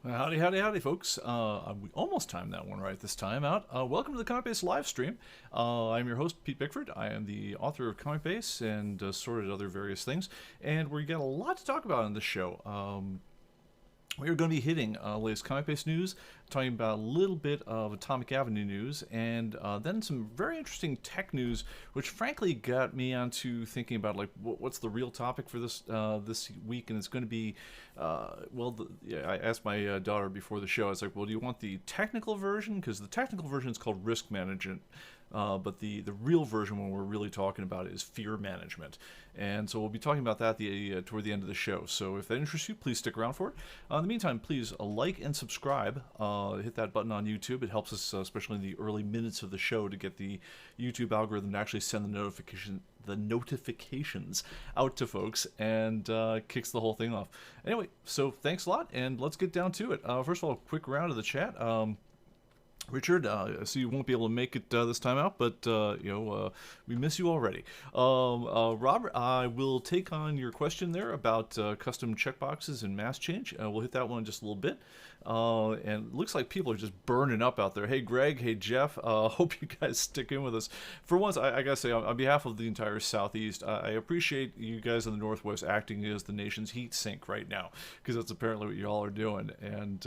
Howdy, howdy, howdy, folks. We almost timed that one right this time out. Welcome to the ComicBase Livestream. I'm your host, Pete Bickford. I am the author of ComicBase and sorted other various things. And we got a lot to talk about on this show. We are going to be hitting latest comic-based news, talking about a little bit of Atomic Avenue news, and then some very interesting tech news, which frankly got me onto thinking about like what's the real topic for this week, and it's going to be I asked my daughter before the show. I was like, well, do you want the technical version? Because the technical version is called risk management. But the real version, when we're really talking about it, is fear management. And so we'll be talking about that toward the end of the show. So if that interests you, please stick around for it. In the meantime, please like and subscribe. Hit that button on YouTube. It helps us, especially in the early minutes of the show, to get the YouTube algorithm to actually send the notifications out to folks, and kicks the whole thing off. Anyway, so thanks a lot, and let's get down to it. First of all, a quick round of the chat. Richard, I see you won't be able to make it this time out, but we miss you already. Robert, I will take on your question there about custom checkboxes and mask change. We'll hit that one in just a little bit. And it looks like people are just burning up out there. Hey, Greg. Hey, Jeff. Hope you guys stick in with us. For once, I gotta say, on behalf of the entire Southeast, I appreciate you guys in the Northwest acting as the nation's heat sink right now, because that's apparently what y'all are doing. And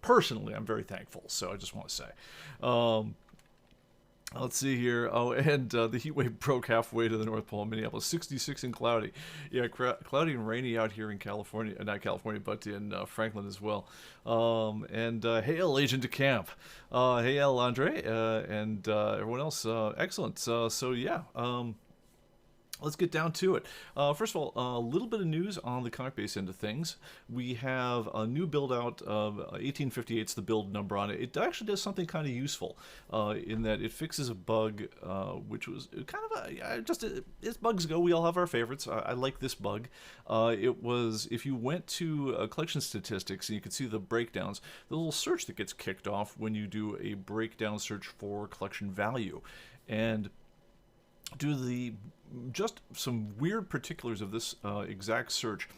personally, I'm very thankful, so I just want to say. Let's see here. Oh, and the heat wave broke halfway to the North Pole in Minneapolis. 66 and cloudy. Yeah, cloudy and rainy out here in California. Not California, but in Franklin as well. Hail, Agent de Camp. Hail, Andre, and everyone else. Excellent. Let's get down to it. First of all, a little bit of news on the ComicBase end of things. We have a new build out of 1858's the build number on it. It actually does something kind of useful in that it fixes a bug, which was kind of as bugs go, we all have our favorites. I like this bug. It was, if you went to collection statistics and you could see the breakdowns, the little search that gets kicked off when you do a breakdown search for collection value. And due to just some weird particulars of this exact search,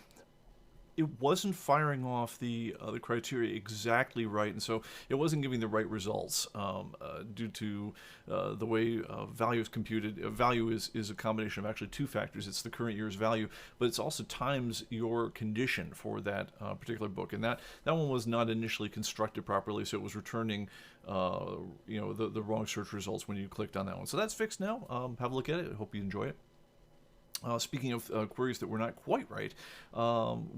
it wasn't firing off the criteria exactly right, and so it wasn't giving the right results due to the way value is computed. Value is a combination of actually two factors. It's the current year's value, but it's also times your condition for that particular book, and that one was not initially constructed properly, so it was returning the wrong search results when you clicked on that one. So that's fixed now. Have a look at it. I hope you enjoy it. Speaking of queries that were not quite right,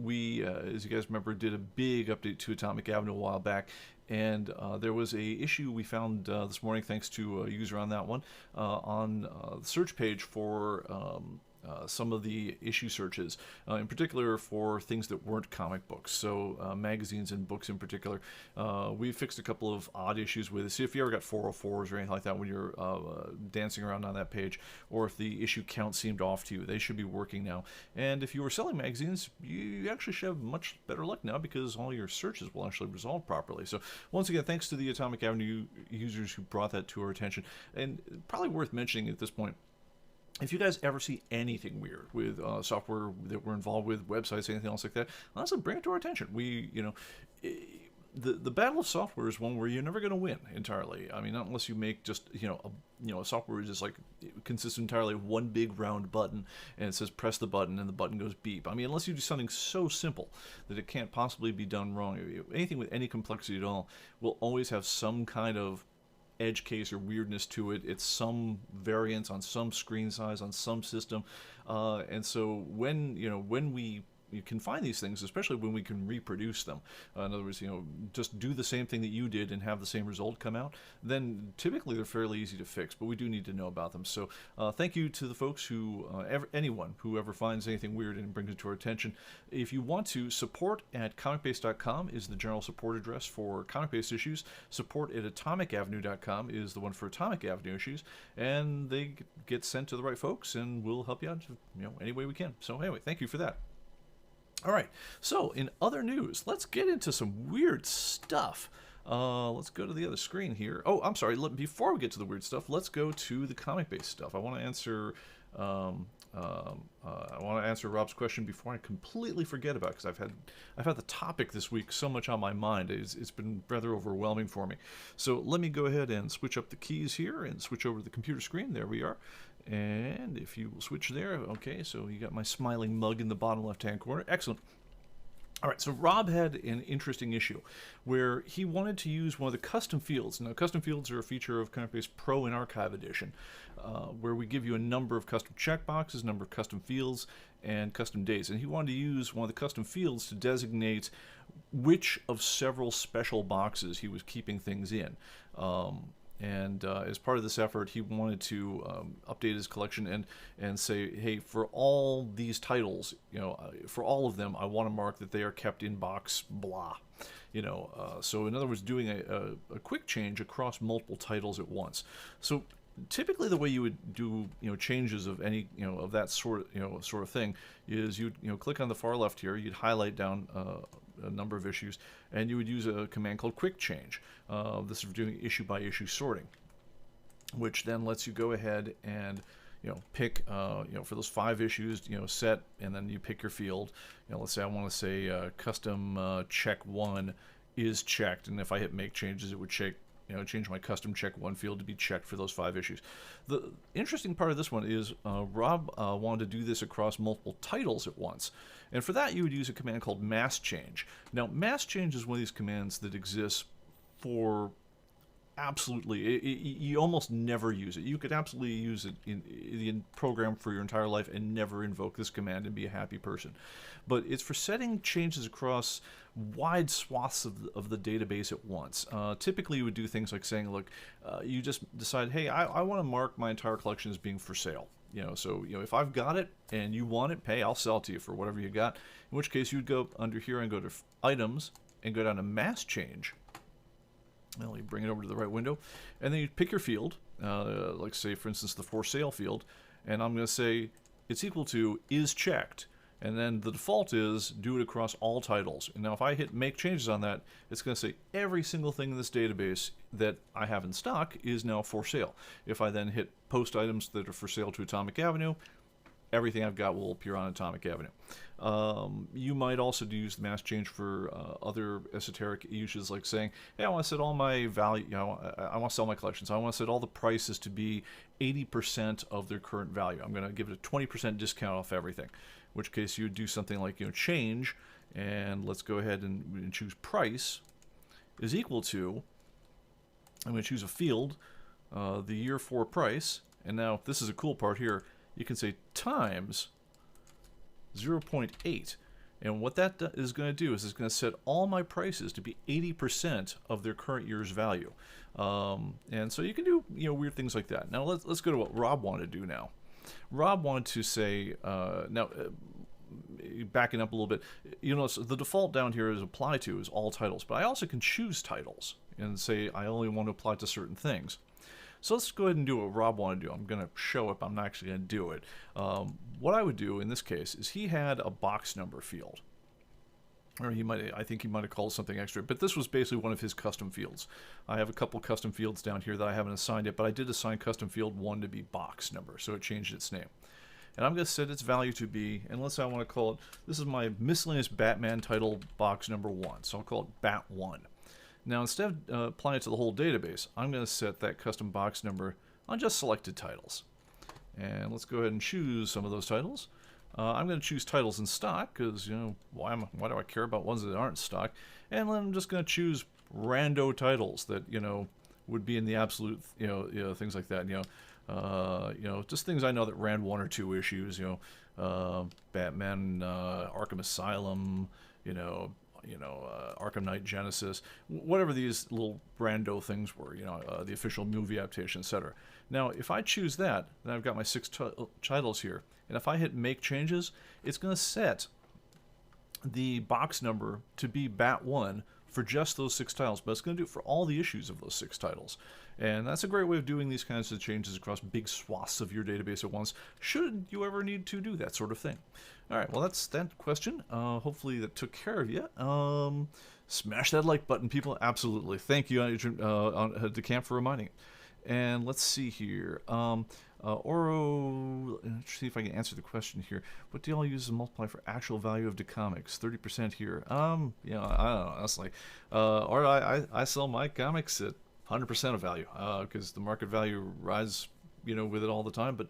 we, as you guys remember, did a big update to Atomic Avenue a while back, and there was a issue we found this morning, thanks to a user on that one, on the search page for some of the issue searches, in particular for things that weren't comic books, so magazines and books in particular. We fixed a couple of odd issues with it. See if you ever got 404s or anything like that when you're dancing around on that page, or if the issue count seemed off to you. They should be working now. And if you were selling magazines, you actually should have much better luck now, because all your searches will actually resolve properly. So once again, thanks to the Atomic Avenue users who brought that to our attention. And probably worth mentioning at this point, if you guys ever see anything weird with software that we're involved with, websites, anything else like that, honestly, bring it to our attention. The battle of software is one where you're never going to win entirely. I mean, not unless you make just a software is just like consists entirely of one big round button, and it says press the button and the button goes beep. I mean, unless you do something so simple that it can't possibly be done wrong. Anything with any complexity at all will always have some kind of edge case or weirdness to it. It's some variance on some screen size on some system, and so when you can find these things, especially when we can reproduce them. In other words, just do the same thing that you did and have the same result come out, then typically they're fairly easy to fix, but we do need to know about them. So thank you to the folks who, anyone who ever finds anything weird and brings it to our attention. If you want to, support at comicbase.com is the general support address for comic-based issues. Support at atomicavenue.com is the one for Atomic Avenue issues, and they get sent to the right folks, and we'll help you out any way we can. So anyway, thank you for that. All right, so in other news, let's get into some weird stuff. Let's go to the other screen here. Oh, I'm sorry. Before we get to the weird stuff, let's go to the ComicBase stuff. I want to answer I want to answer Rob's question before I completely forget about it, because I've had the topic this week so much on my mind. It's been rather overwhelming for me. So let me go ahead and switch up the keys here and switch over to the computer screen. There we are. And if you will switch there, okay, so you got my smiling mug in the bottom left-hand corner. Excellent. All right, so Rob had an interesting issue where he wanted to use one of the custom fields. Now, custom fields are a feature of ComicBase Pro and Archive Edition, where we give you a number of custom checkboxes, number of custom fields, and custom dates. And he wanted to use one of the custom fields to designate which of several special boxes he was keeping things in. As part of this effort, he wanted to update his collection and say, hey, for all these titles, for all of them, I want to mark that they are kept in box blah. So in other words, doing a quick change across multiple titles at once. So typically the way you would do changes of any of that sort of thing is you'd click on the far left here, you'd highlight down a number of issues, and you would use a command called quick change. This is for doing issue by issue sorting, which then lets you go ahead and pick for those 5 issues, set, and then you pick your field. Let's say I want to say custom check 1 is checked, and if I hit make changes, it would change my custom check 1 field to be checked for those 5 issues. The interesting part of this one is Rob wanted to do this across multiple titles at once. And for that, you would use a command called mass change. Now, mass change is one of these commands that exists for absolutely, you almost never use it. You could absolutely use it in the program for your entire life and never invoke this command and be a happy person. But it's for setting changes across wide swaths of the database at once. Typically, you would do things like saying, look, you just decide, hey, I want to mark my entire collection as being for sale. So if I've got it and you want it, hey, I'll sell it to you for whatever you got. In which case, you'd go under here and go to items and go down to mass change. Well, you bring it over to the right window, and then you pick your field, like say, for instance, the for sale field, and I'm going to say it's equal to is checked, and then the default is do it across all titles. And now if I hit make changes on that, it's going to say every single thing in this database that I have in stock is now for sale. If I then hit post items that are for sale to Atomic Avenue, everything I've got will appear on Atomic Avenue. You might also use the mass change for other esoteric uses, like saying, hey, I want to set all my value, I want to sell my collections. I want to set all the prices to be 80% of their current value. I'm going to give it a 20% discount off everything. In which case you would do something like, change, and let's go ahead and choose price is equal to, I'm going to choose a field, the year for price, and now this is a cool part here, you can say times 0.8, and what that is going to do is it's going to set all my prices to be 80% of their current year's value. And so you can do weird things like that. Now let's go to what Rob wanted to do now. Rob wanted to say, backing up a little bit, notice the default down here is apply to is all titles, but I also can choose titles and say I only want to apply to certain things. So let's go ahead and do what Rob wanted to do. I'm going to show up. I'm not actually going to do it. What I would do in this case is he had a box number field. Or I think he might have called something extra, but this was basically one of his custom fields. I have a couple custom fields down here that I haven't assigned yet, but I did assign custom field 1 to be box number, so it changed its name. And I'm going to set its value to be, unless I want to call it, this is my miscellaneous Batman title box number 1, so I'll call it Bat1. Now, instead of applying it to the whole database, I'm going to set that custom box number on just selected titles. And let's go ahead and choose some of those titles. I'm going to choose titles in stock because, why do I care about ones that aren't in stock? And then I'm just going to choose rando titles that, would be in the absolute, things like that. Just things I know that ran 1 or 2 issues. Batman, Arkham Asylum, Arkham Knight Genesis, whatever these little rando things were, the official movie adaptation, etc. Now, if I choose that, then I've got my 6 titles here, and if I hit make changes, it's going to set the box number to be Bat1 for just those 6 titles, but it's going to do it for all the issues of those 6 titles. And that's a great way of doing these kinds of changes across big swaths of your database at once, should you ever need to do that sort of thing. All right, well, that's that question. Hopefully that took care of you. Smash that like button, people. Absolutely. Thank you, DeCamp, for reminding it. And let's see here. Oro, let's see if I can answer the question here. What do y'all use as a multiplier for actual value of the comics? 30% here. You know, I don't know. That's like, or I sell my comics at 100% of value because the market value rises, you know, with it all the time. But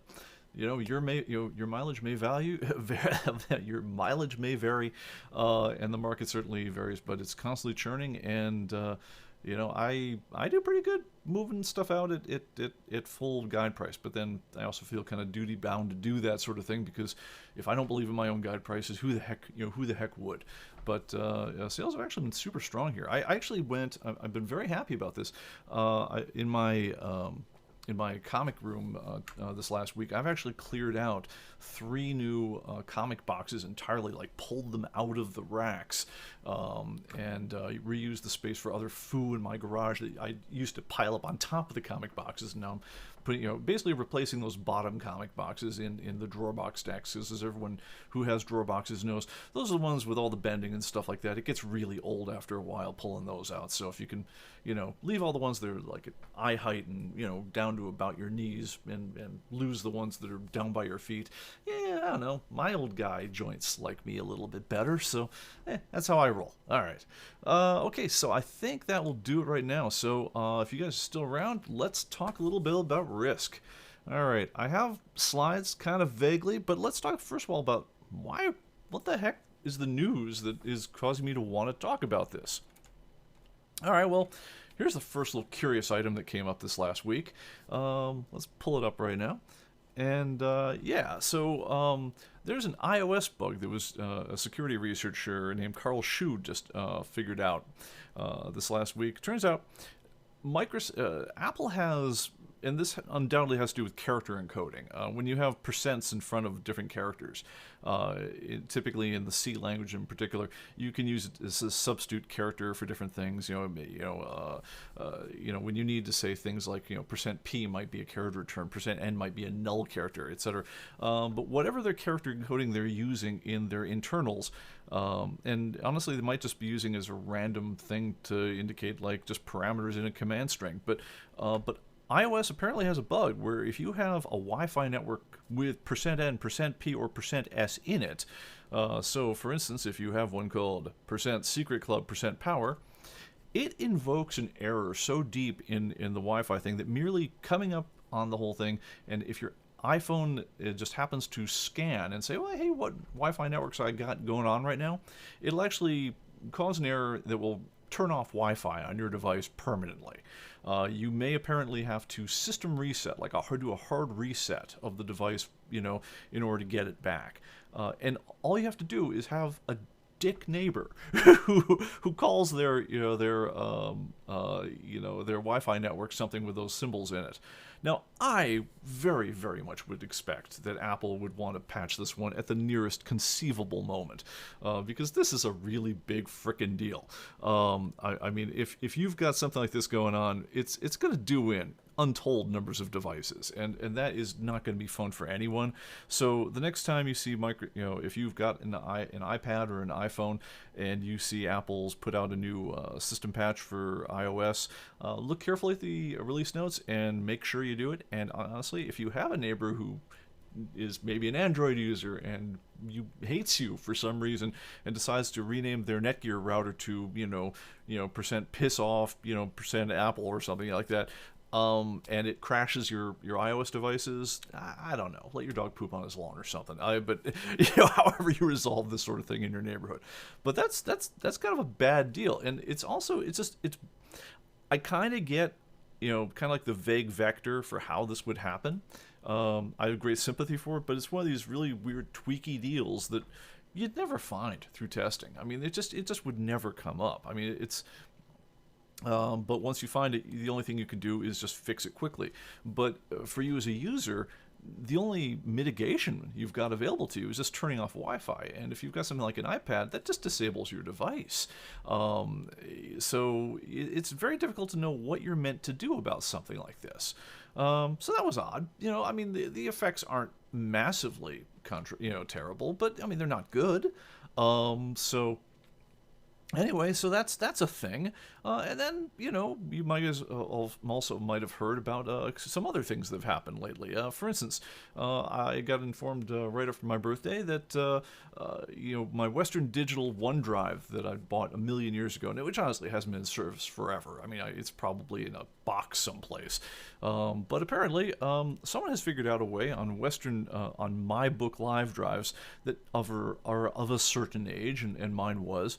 you know, your mileage may your mileage may vary, and the market certainly varies. But it's constantly churning, and you know, I do pretty good moving stuff out at full guide price, but then I also feel kind of duty bound to do that sort of thing because if I don't believe in my own guide prices, who the heck would? But sales have actually been super strong here. I actually I've been very happy about this. In my comic room this last week, I've actually cleared out 3 new comic boxes entirely, like pulled them out of the racks, and reused the space for other foo in my garage that I used to pile up on top of the comic boxes. And now I'm putting, you know, basically replacing those bottom comic boxes in the drawer box stacks, because as everyone who has drawer boxes knows, those are the ones with all the bending and stuff like that. It gets really old after a while pulling those out. So if you can, you know, leave all the ones that are like at eye height and, you know, down to about your knees, and lose the ones that are down by your feet, yeah, I don't know, my old guy joints like me a little bit better, so that's how I roll. All right. Okay, so I think that will do it right now. So if you guys are still around, let's talk a little bit about Risk. All right, I have slides kind of vaguely, but let's talk first of all about what the heck is the news that is causing me to want to talk about this. All right, well, here's the first little curious item that came up this last week. Let's pull it up right now. And yeah, so there's an iOS bug that was a security researcher named Carl Shu just figured out this last week. Turns out Apple has, and this undoubtedly has to do with character encoding. When you have percents in front of different characters, typically in the C language in particular, you can use it as a substitute character for different things. When you need to say things like, %P might be a character return, %N might be a null character, etc. But whatever their character encoding they're using in their internals, and honestly, they might just be using as a random thing to indicate like just parameters in a command string. But iOS apparently has a bug where if you have a Wi-Fi network with %N, %P, or %S in it, so for instance, if you have one called %Secret Club, %Power, it invokes an error so deep in the Wi-Fi thing that merely coming up on the whole thing, and if your iPhone just happens to scan and say, well, hey, what Wi-Fi networks I got going on right now, it'll actually cause an error that will turn off Wi-Fi on your device permanently. You may apparently have to system reset, like do a hard reset of the device, in order to get it back. And all you have to do is have a dick neighbor who calls their Wi-Fi network something with those symbols in it. Now, I very, very much would expect that Apple would want to patch this one at the nearest conceivable moment, because this is a really big frickin' deal. I mean, if you've got something like this going on, it's going to do in untold numbers of devices, and that is not going to be fun for anyone. So the next time you see if you've got an iPad or an iPhone and you see Apple's put out a new system patch for iOS, look carefully at the release notes and make sure you do it. And honestly, if you have a neighbor who is maybe an Android user and hates you for some reason and decides to rename their Netgear router to %piss off, %Apple or something like that, and it crashes your iOS devices, I don't know, let your dog poop on his lawn or something. But however you resolve this sort of thing in your neighborhood. But that's kind of a bad deal, and it's I kind of get kind of like the vague vector for how this would happen. I have great sympathy for it, but it's one of these really weird tweaky deals that you'd never find through testing. I mean, it just would never come up. I mean, it's. But once you find it, the only thing you can do is just fix it quickly. But for you as a user, the only mitigation you've got available to you is just turning off Wi-Fi. And if you've got something like an iPad, that just disables your device. So it's very difficult to know what you're meant to do about something like this. So that was odd. I mean, the effects aren't massively terrible, but I mean, they're not good. So Anyway, so that's a thing, and then you might as also might have heard about some other things that have happened lately. For instance, I got informed right after my birthday that my Western Digital OneDrive that I bought a million years ago, which honestly hasn't been in service forever. I mean, it's probably in a box someplace, but apparently someone has figured out a way on my book live drives that are of a certain age, and mine was.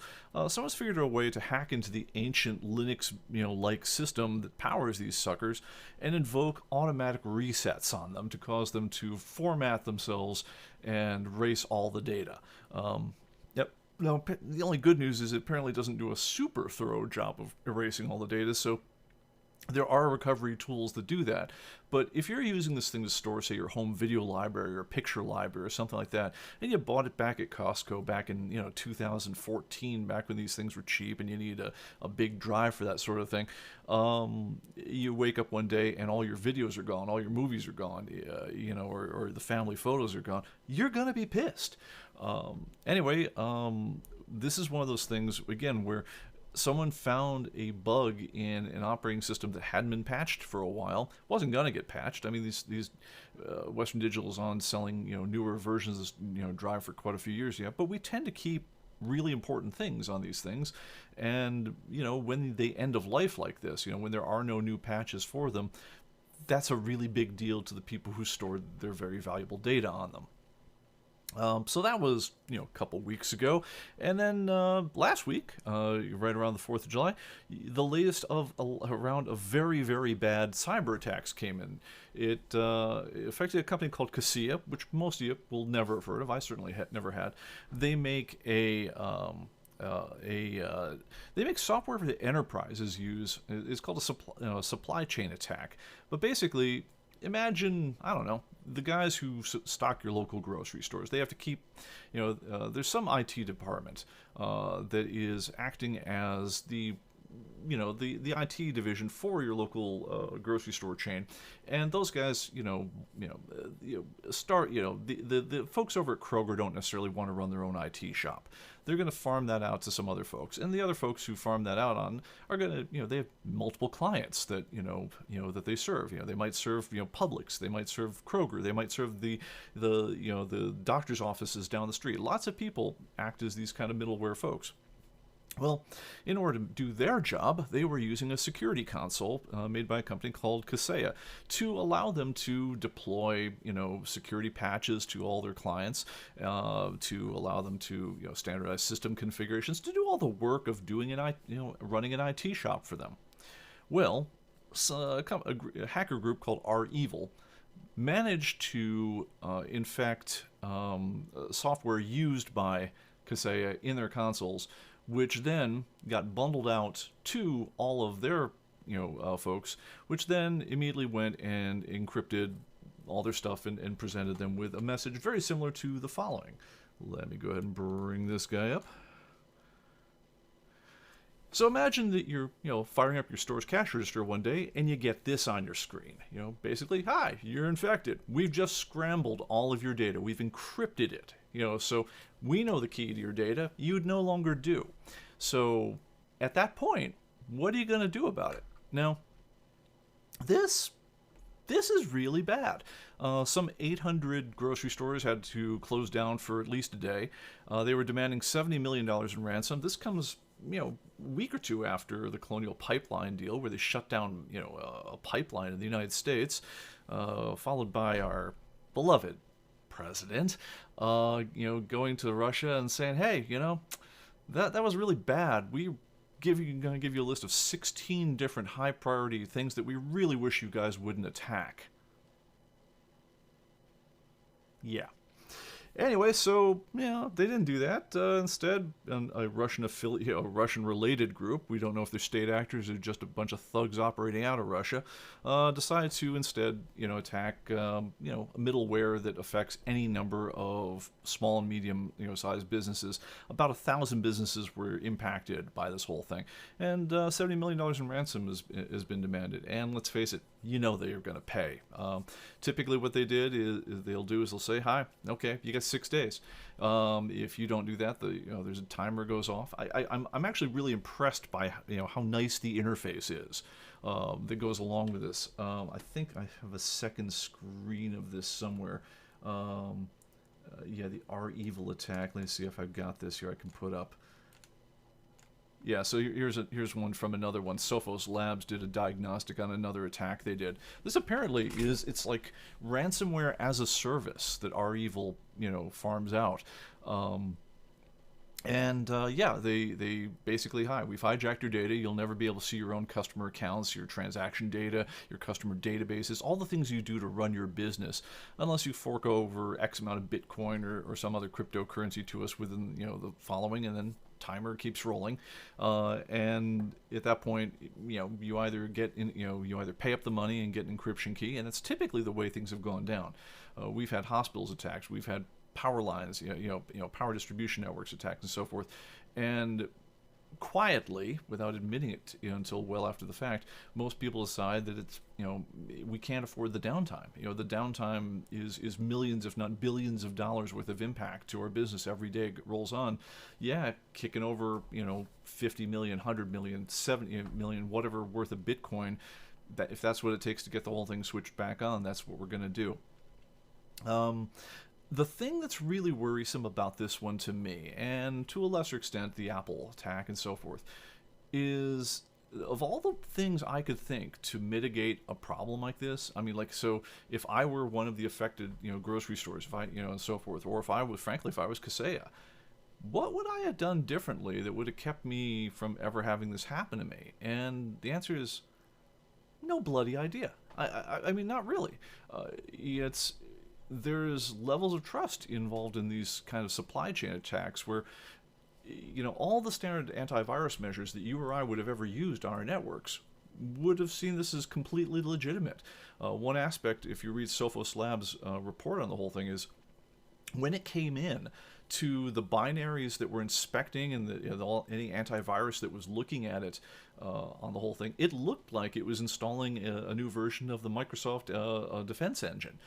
Someone's figured out a way to hack into the ancient Linux, like system that powers these suckers, and invoke automatic resets on them to cause them to format themselves and erase all the data. Yep. Now, the only good news is it apparently doesn't do a super thorough job of erasing all the data, so there are recovery tools that do that. But if you're using this thing to store, say, your home video library or picture library or something like that, and you bought it back at Costco back in 2014, back when these things were cheap and you need a big drive for that sort of thing, you wake up one day and all your videos are gone, all your movies are gone, or the family photos are gone, you're going to be pissed. Anyway, this is one of those things, again, where someone found a bug in an operating system that hadn't been patched for a while. Wasn't gonna get patched. I mean, these Western Digital is on selling newer versions of this drive for quite a few years yet. But we tend to keep really important things on these things, and when they end of life like this, when there are no new patches for them, that's a really big deal to the people who stored their very valuable data on them. So that was, a couple weeks ago. And then last week, right around the 4th of July, the latest of a round of very, very bad cyber attacks came in. It affected a company called Kaseya, which most of you will never have heard of. I certainly never had. They make they make software for the enterprises use. It's called a supply chain attack. But basically, imagine, I don't know, the guys who stock your local grocery stores. They have to keep, there's some IT department that is acting as the IT division for your local grocery store chain, and those guys, the folks over at Kroger don't necessarily want to run their own IT shop. They're going to farm that out to some other folks, and the other folks who farm that out on are going to, they have multiple clients that that they serve. They might serve Publix, they might serve Kroger, they might serve the doctor's offices down the street. Lots of people act as these kind of middleware folks. Well, in order to do their job, they were using a security console made by a company called Kaseya to allow them to deploy, security patches to all their clients, to allow them to, standardize system configurations, to do all the work of doing running an IT shop for them. Well, a hacker group called R-Evil managed to infect software used by Kaseya in their consoles, which then got bundled out to all of their folks, which then immediately went and encrypted all their stuff and presented them with a message very similar to the following. Let me go ahead and bring this guy up. So imagine that you're, firing up your store's cash register one day and you get this on your screen. Basically, hi, you're infected. We've just scrambled all of your data. We've encrypted it. So we know the key to your data. You'd no longer do. So at that point, what are you going to do about it? Now, this is really bad. Some 800 grocery stores had to close down for at least a day. They were demanding $70 million in ransom. This comes, a week or two after the Colonial Pipeline deal, where they shut down, a pipeline in the United States, followed by our beloved president, going to Russia and saying, hey, that was really bad. Going to give you a list of 16 different high priority things that we really wish you guys wouldn't attack. Yeah. Anyway, so they didn't do that. Instead, a Russian affiliate, a Russian-related group, we don't know if they're state actors or just a bunch of thugs operating out of Russia, decided to instead, attack, middleware that affects any number of small and medium, sized businesses. About 1,000 businesses were impacted by this whole thing, and $70 million in ransom has been demanded. And let's face it, they are going to pay. Typically, what they did is they'll say, "Hi, okay, you got get 6 days. If you don't do that, there's a timer goes off. I'm actually really impressed by how nice the interface is that goes along with this. I think I have a second screen of this somewhere. Yeah, the R Evil attack. Let me see if I've got this here I can put up. Yeah, so here's one from another one. Sophos Labs did a diagnostic on another attack they did. This apparently it's like ransomware as a service that R Evil farms out. Yeah, they basically, we've hijacked your data. You'll never be able to see your own customer accounts, your transaction data, your customer databases, all the things you do to run your business, unless you fork over X amount of Bitcoin or some other cryptocurrency to us within the following, and then timer keeps rolling. And at that point, you either get in, you either pay up the money and get an encryption key, and it's typically the way things have gone down. We've had hospitals attacked. We've had power lines, power distribution networks attacked and so forth. And quietly, without admitting it until well after the fact, most people decide that it's, we can't afford the downtime. The downtime is millions, if not billions of dollars worth of impact to our business every day it rolls on. Yeah, kicking over, 50 million, 100 million, 70 million, whatever worth of Bitcoin, that if that's what it takes to get the whole thing switched back on, that's what we're going to do. The thing that's really worrisome about this one to me, and to a lesser extent the Apple attack and so forth, is of all the things I could think to mitigate a problem like this. I mean, so if I were one of the affected, grocery stores, if I, and so forth, or if I was Kaseya, what would I have done differently that would have kept me from ever having this happen to me? And the answer is no bloody idea. I mean, not really. There's levels of trust involved in these kind of supply chain attacks where, all the standard antivirus measures that you or I would have ever used on our networks would have seen this as completely legitimate. One aspect, if you read Sophos Labs' report on the whole thing, is when it came in to the binaries that were inspecting and any antivirus that was looking at it on the whole thing, it looked like it was installing a new version of the Microsoft Defense Engine.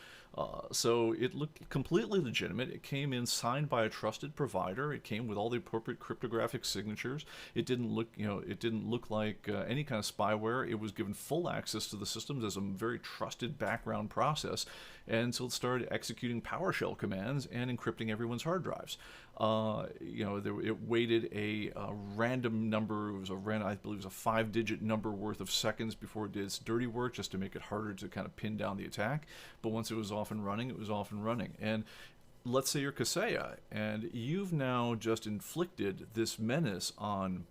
So it looked completely legitimate. It came in signed by a trusted provider. It came with all the appropriate cryptographic signatures. It didn't look like any kind of spyware. It was given full access to the systems as a very trusted background process, and so it started executing PowerShell commands and encrypting everyone's hard drives. It weighted a random number. I believe it was a 5-digit number worth of seconds before it did its dirty work, just to make it harder to kind of pin down the attack. But once it was off and running, it was off and running. And let's say you're Kaseya, and you've now just inflicted this menace on,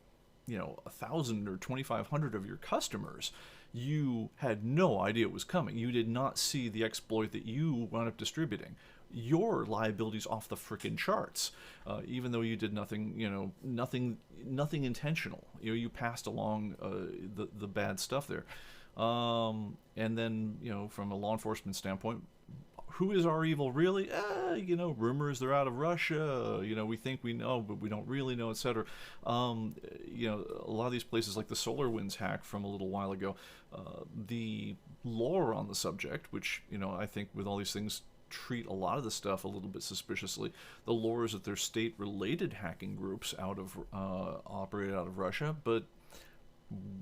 1,000 or 2,500 of your customers. You had no idea it was coming. You did not see the exploit that you wound up distributing. Your liability's off the frickin' charts, even though you did nothing, nothing intentional. You passed along the bad stuff there, and then from a law enforcement standpoint, who is our evil really? Rumors they're out of Russia. We think we know, but we don't really know, etc. A lot of these places, like the SolarWinds hack from a little while ago, the lore on the subject, which I think with all these things treat a lot of the stuff a little bit suspiciously. The lore is that they're state-related hacking groups operated out of Russia, but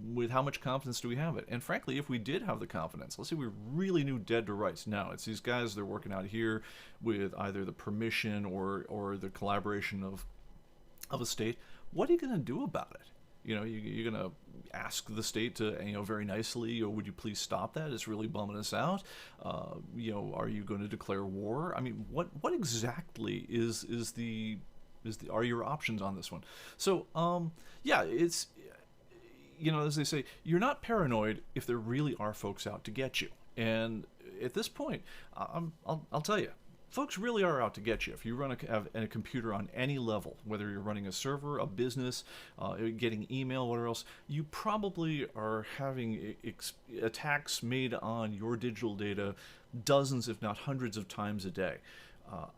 with how much confidence do we have it? And frankly, if we did have the confidence, let's say we really knew dead to rights. Now, it's these guys, they're working out here with either the permission or the collaboration of a state. What are you going to do about it? You're going to ask the state to, very nicely, would you please stop that? It's really bumming us out. Are you going to declare war? I mean, what exactly are your options on this one? So, it's, as they say, you're not paranoid if there really are folks out to get you. And at this point, I'll tell you, folks really are out to get you. If you run a computer on any level, whether you're running a server, a business, getting email, whatever else, you probably are having attacks made on your digital data dozens, if not hundreds of times a day.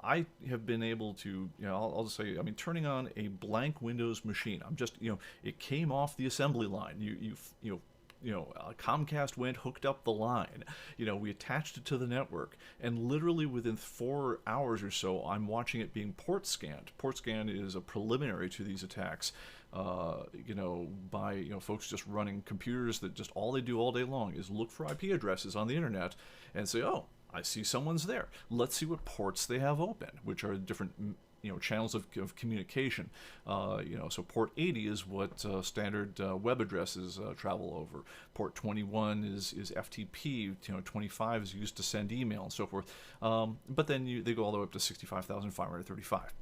I have been able to, I'll just say, turning on a blank Windows machine. I'm just, it came off the assembly line. You Comcast went, hooked up the line. We attached it to the network, and literally within 4 hours or so, I'm watching it being port scanned. Port scan is a preliminary to these attacks. By folks just running computers that just all they do all day long is look for IP addresses on the internet and say, oh, I see someone's there. Let's see what ports they have open, which are different channels of communication. So port 80 is what standard web addresses travel over. Port 21 is FTP. 25 is used to send email and so forth. But then they go all the way up to 65,535.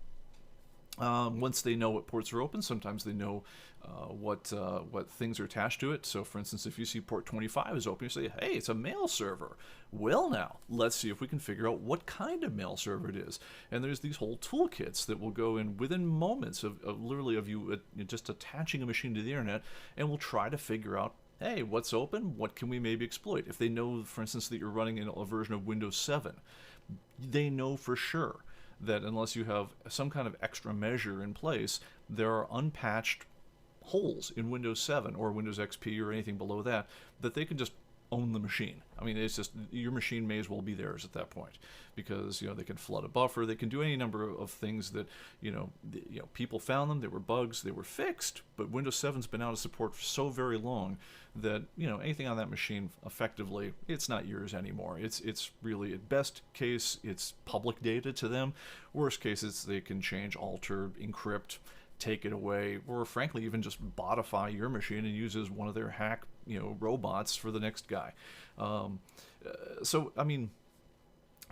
Once they know what ports are open, sometimes they know what things are attached to it. So, for instance, if you see port 25 is open, you say, hey, it's a mail server. Well, now, let's see if we can figure out what kind of mail server it is. And there's these whole toolkits that will go in within moments of you just attaching a machine to the internet, and we'll try to figure out, hey, what's open? What can we maybe exploit? If they know, for instance, that you're running in a version of Windows 7, they know for sure that unless you have some kind of extra measure in place, there are unpatched holes in Windows 7 or Windows XP or anything below that they can just own the machine. I mean, it's just, your machine may as well be theirs at that point, because they can flood a buffer, they can do any number of things that people found them, they were bugs, they were fixed, but Windows 7's been out of support for so very long that anything on that machine, effectively, it's not yours anymore. It's really, at best case, it's public data to them. Worst case, it's they can change, alter, encrypt, take it away, or frankly even just botify your machine and use as one of their hack robots for the next guy. So I mean,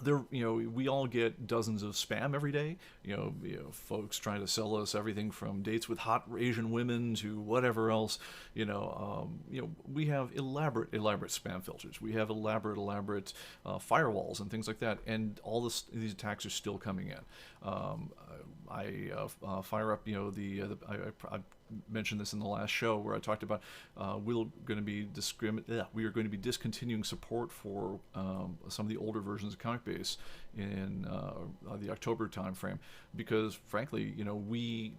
we all get dozens of spam every day. Folks trying to sell us everything from dates with hot Asian women to whatever else. We have elaborate spam filters. We have elaborate firewalls and things like that. And all these attacks are still coming in. I fire up, I mentioned this in the last show where I talked about we are going to be discontinuing support for some of the older versions of ComicBase in the October timeframe, because frankly, we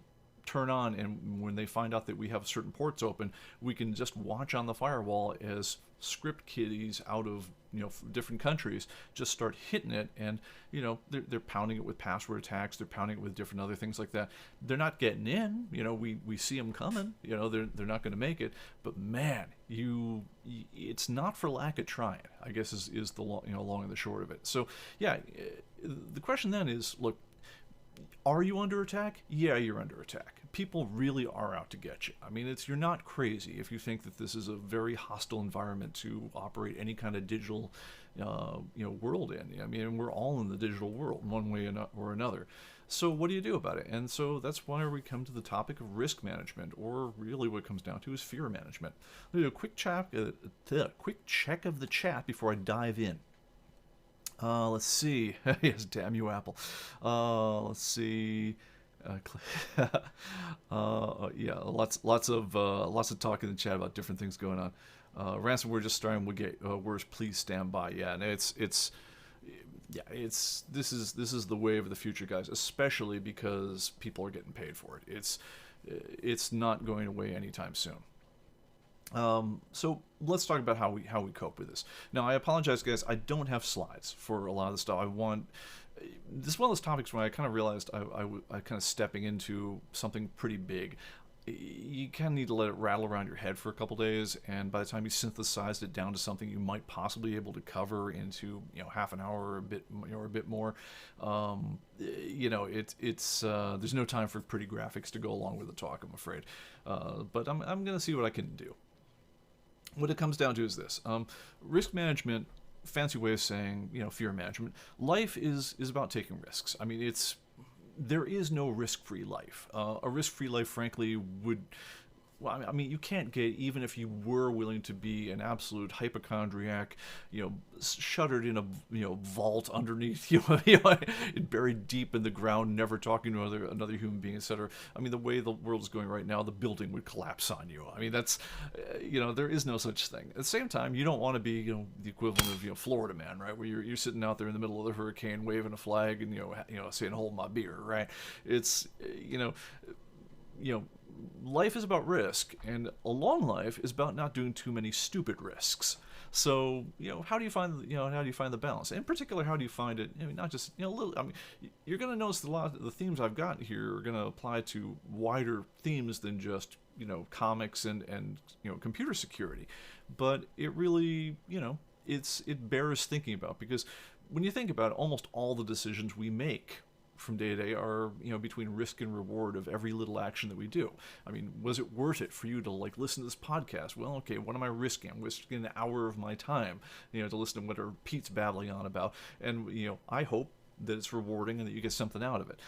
turn on, and when they find out that we have certain ports open, we can just watch on the firewall as script kiddies out of different countries just start hitting it, and they're pounding it with password attacks, they're pounding it with different other things like that. They're not getting in. We see them coming. They're not going to make it. But man, it's not for lack of trying, I guess is the long and the short of it. So yeah, the question then is, look, are you under attack? Yeah, you're under attack. People really are out to get you. I mean, you're not crazy if you think that this is a very hostile environment to operate any kind of digital, world in. I mean, we're all in the digital world, one way or another. So what do you do about it? And so that's why we come to the topic of risk management, or really what it comes down to is fear management. Let me do a quick check of the chat before I dive in. Let's see. Yes, damn you, Apple. Let's see. Yeah, lots of talk in the chat about different things going on. Ransomware just starting. We'll get worse. Please stand by. Yeah, and this is the wave of the future, guys. Especially because people are getting paid for it. It's not going away anytime soon. So let's talk about how we cope with this. Now, I apologize, guys. I don't have slides for a lot of the stuff. This is one of those topics where I kind of realized I kind of stepping into something pretty big. You kind of need to let it rattle around your head for a couple days, and by the time you synthesized it down to something you might possibly be able to cover into half an hour or a bit more, there's no time for pretty graphics to go along with the talk, I'm afraid. But I'm going to see what I can do. What it comes down to is this: risk management. Fancy way of saying, fear management. Life is about taking risks. I mean, there is no risk-free life. A risk-free life, frankly, would... Well, I mean, you can't get, even if you were willing to be an absolute hypochondriac, shuttered in a vault underneath, buried deep in the ground, never talking to another human being, etc. I mean, the way the world is going right now, the building would collapse on you. I mean, that's, there is no such thing. At the same time, you don't want to be, the equivalent of, Florida man, right, where you're sitting out there in the middle of the hurricane, waving a flag, and saying, "Hold my beer," right? It's, you know, life is about risk, and a long life is about not doing too many stupid risks. So, how do you find, how do you find the balance? In particular, how do you find it? I mean, not just, little. I mean, you're going to notice a lot of the themes I've got here are going to apply to wider themes than just, comics and computer security. But it really, it bears thinking about, because when you think about it, almost all the decisions we make from day to day are, between risk and reward of every little action that we do. I mean, was it worth it for you to listen to this podcast? Well, okay, what am I risking? I'm risking an hour of my time, to listen to whatever Pete's babbling on about. And, I hope that it's rewarding and that you get something out of it.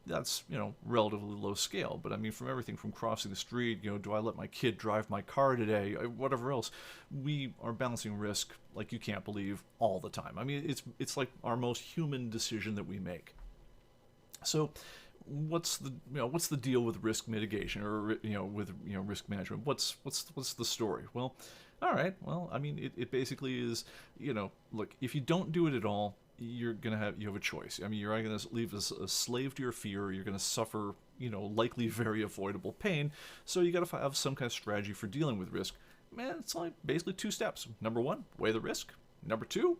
That's, relatively low scale. But I mean, from everything from crossing the street, do I let my kid drive my car today? Whatever else, we are balancing risk like you can't believe all the time. I mean, it's like our most human decision that we make. So, what's the deal with risk mitigation, or with risk management? What's the story? Well, all right. Well, I mean, it basically is, look, if you don't do it at all, you have a choice. I mean, you're either going to leave as a slave to your fear, or you're going to suffer, likely very avoidable pain. So you got to have some kind of strategy for dealing with risk. Man, it's like basically 2 steps. Number 1, weigh the risk. Number 2,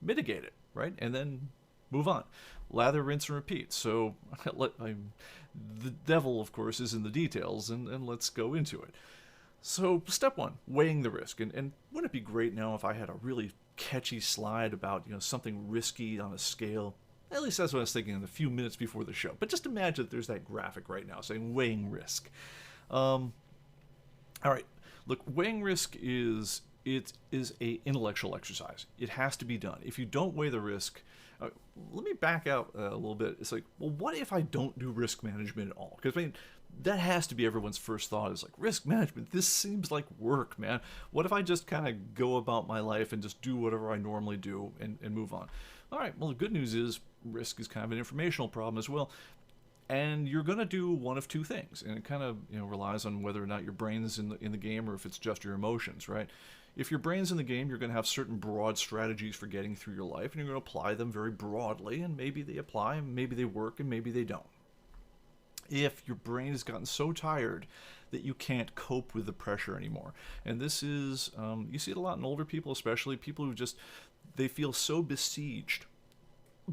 mitigate it, right? And then move on. Lather, rinse, and repeat. So the devil, of course, is in the details, and let's go into it. So step 1, weighing the risk. And wouldn't it be great now if I had a really catchy slide about something risky on a scale? At least that's what I was thinking in the few minutes before the show. But just imagine that there's that graphic right now saying weighing risk. All right. Look, weighing risk is a intellectual exercise. It has to be done. If you don't weigh the risk, let me back out a little bit. It's like, well, what if I don't do risk management at all? Because I mean, that has to be everyone's first thought, is like, risk management, this seems like work, man. What if I just kind of go about my life and just do whatever I normally do and move on? All right, well, the good news is risk is kind of an informational problem as well. And you're going to do one of 2 things, and it kind of relies on whether or not your brain's in the game, or if it's just your emotions, right? If your brain's in the game, you're going to have certain broad strategies for getting through your life, and you're going to apply them very broadly, and maybe they apply, and maybe they work, and maybe they don't. If your brain has gotten so tired that you can't cope with the pressure anymore, and this is, you see it a lot in older people, especially people who they feel so besieged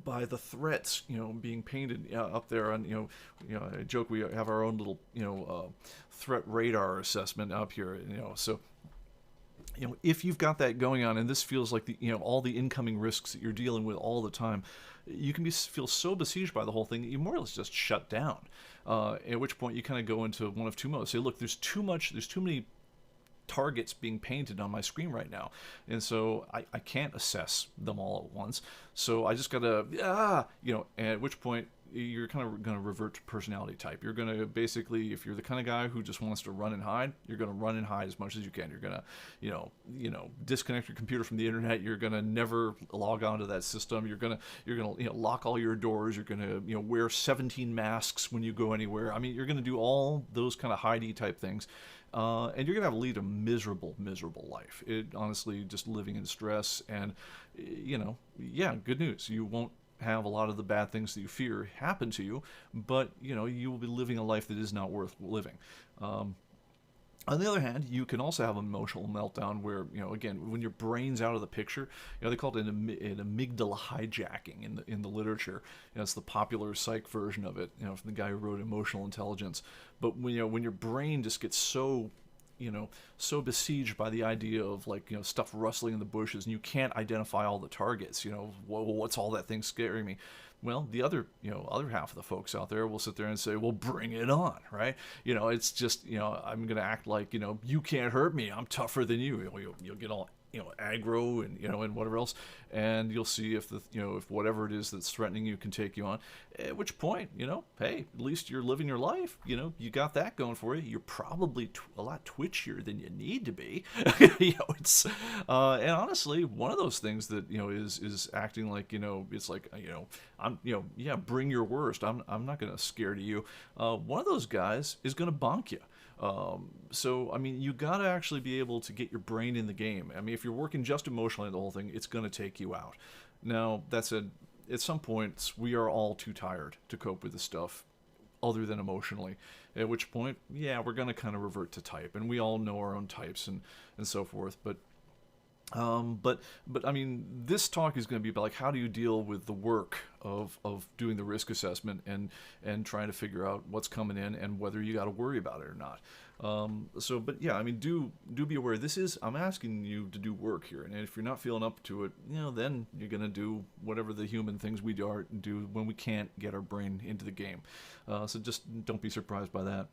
by the threats, being painted up there on, I joke we have our own little, threat radar assessment up here, so, if you've got that going on, and this feels like all the incoming risks that you're dealing with all the time, you can feel so besieged by the whole thing that you more or less just shut down. At which point you kind of go into one of 2 modes. Say, look, there's too many targets being painted on my screen right now, and so I can't assess them all at once. So I just gotta, at which point you're kind of going to revert to personality type. You're going to basically, if you're the kind of guy who just wants to run and hide, you're going to run and hide as much as you can. You're going to, disconnect your computer from the internet. You're going to never log onto that system. You're going to, lock all your doors. You're going to, wear 17 masks when you go anywhere. I mean, you're going to do all those kind of hidey type things. And you're going to lead a miserable, miserable life. It honestly, just living in stress, and, good news. You won't have a lot of the bad things that you fear happen to you, but, you will be living a life that is not worth living. On the other hand, you can also have an emotional meltdown where, again, when your brain's out of the picture, they call it an amygdala hijacking in the literature. It's the popular psych version of it, from the guy who wrote Emotional Intelligence. But when your brain just gets so besieged by the idea of stuff rustling in the bushes, and you can't identify all the targets, what's all that thing scaring me? Well, the other half of the folks out there will sit there and say, well, bring it on, right? It's just, I'm going to act like, you can't hurt me. I'm tougher than you. You'll get all, aggro and whatever else. And you'll see if if whatever it is that's threatening you can take you on. At which point, hey, at least you're living your life. You got that going for you. You're probably a lot twitchier than you need to be. It's, and honestly, one of those things that, is acting like, it's like, I'm, bring your worst. I'm not going to scare to you. One of those guys is going to bonk you. So, I mean, you got to actually be able to get your brain in the game. I mean, if you're working just emotionally on the whole thing, it's going to take you out. Now, that said, at some points, we are all too tired to cope with this stuff other than emotionally. At which point, yeah, we're going to kind of revert to type, and we all know our own types and so forth. But I mean, this talk is going to be about like how do you deal with the work of doing the risk assessment and trying to figure out what's coming in and whether you got to worry about it or not. But yeah, I mean, do be aware. I'm asking you to do work here, and if you're not feeling up to it, then you're going to do whatever the human things we do when we can't get our brain into the game. So just don't be surprised by that.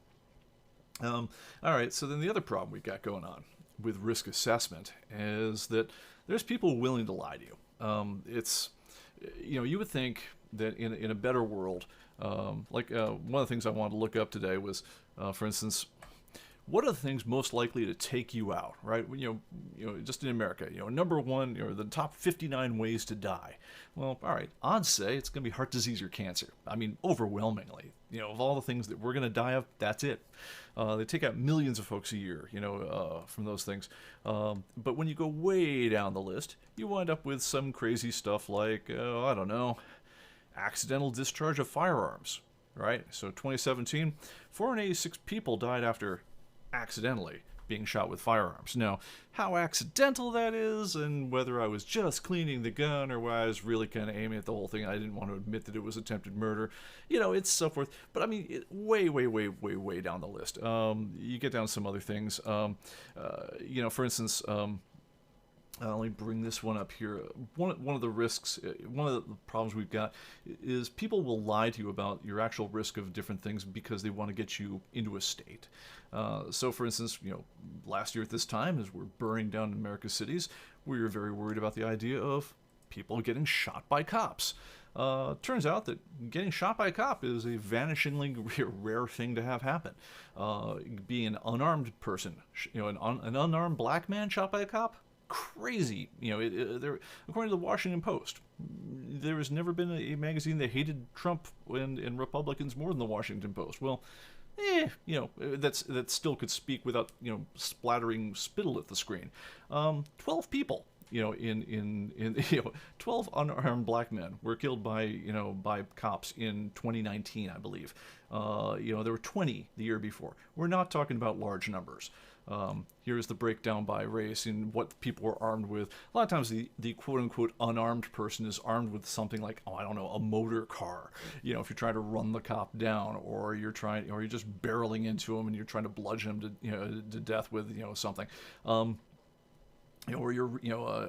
All right, so then the other problem we've got going on with risk assessment is that there's people willing to lie to you. You would think that in a better world, one of the things I wanted to look up today was, for instance, what are the things most likely to take you out, right? Just in America, number one, the top 59 ways to die. Well, all right, odds say it's going to be heart disease or cancer. I mean, overwhelmingly, of all the things that we're going to die of, that's it. They take out millions of folks a year, from those things. But when you go way down the list, you wind up with some crazy stuff like, I don't know, accidental discharge of firearms, right? So 2017, 486 people died after accidentally being shot with firearms. Now, how accidental that is, and whether I was just cleaning the gun or whether I was really kind of aiming at the whole thing, I didn't want to admit that it was attempted murder, it's so forth. But I mean, way down the list. You get down to some other things. For instance, let me bring this one up here. One of the risks, one of the problems we've got is people will lie to you about your actual risk of different things because they want to get you into a state. So, for instance, last year at this time, as we're burning down America's cities, we were very worried about the idea of people getting shot by cops. Turns out that getting shot by a cop is a vanishingly rare thing to have happen. Being an unarmed person, an unarmed black man shot by a cop, crazy. According to the Washington Post, there has never been a magazine that hated Trump and Republicans more than the Washington Post. Well, that still could speak without splattering spittle at the screen. 12 people, in 12 unarmed black men were killed by cops in 2019, I believe. There were 20 the year before. We're not talking about large numbers. Here's the breakdown by race and what people were armed with. A lot of times the quote-unquote unarmed person is armed with something like, a motor car. If you're trying to run the cop down, or you're just barreling into him and you're trying to bludgeon him to death with, something.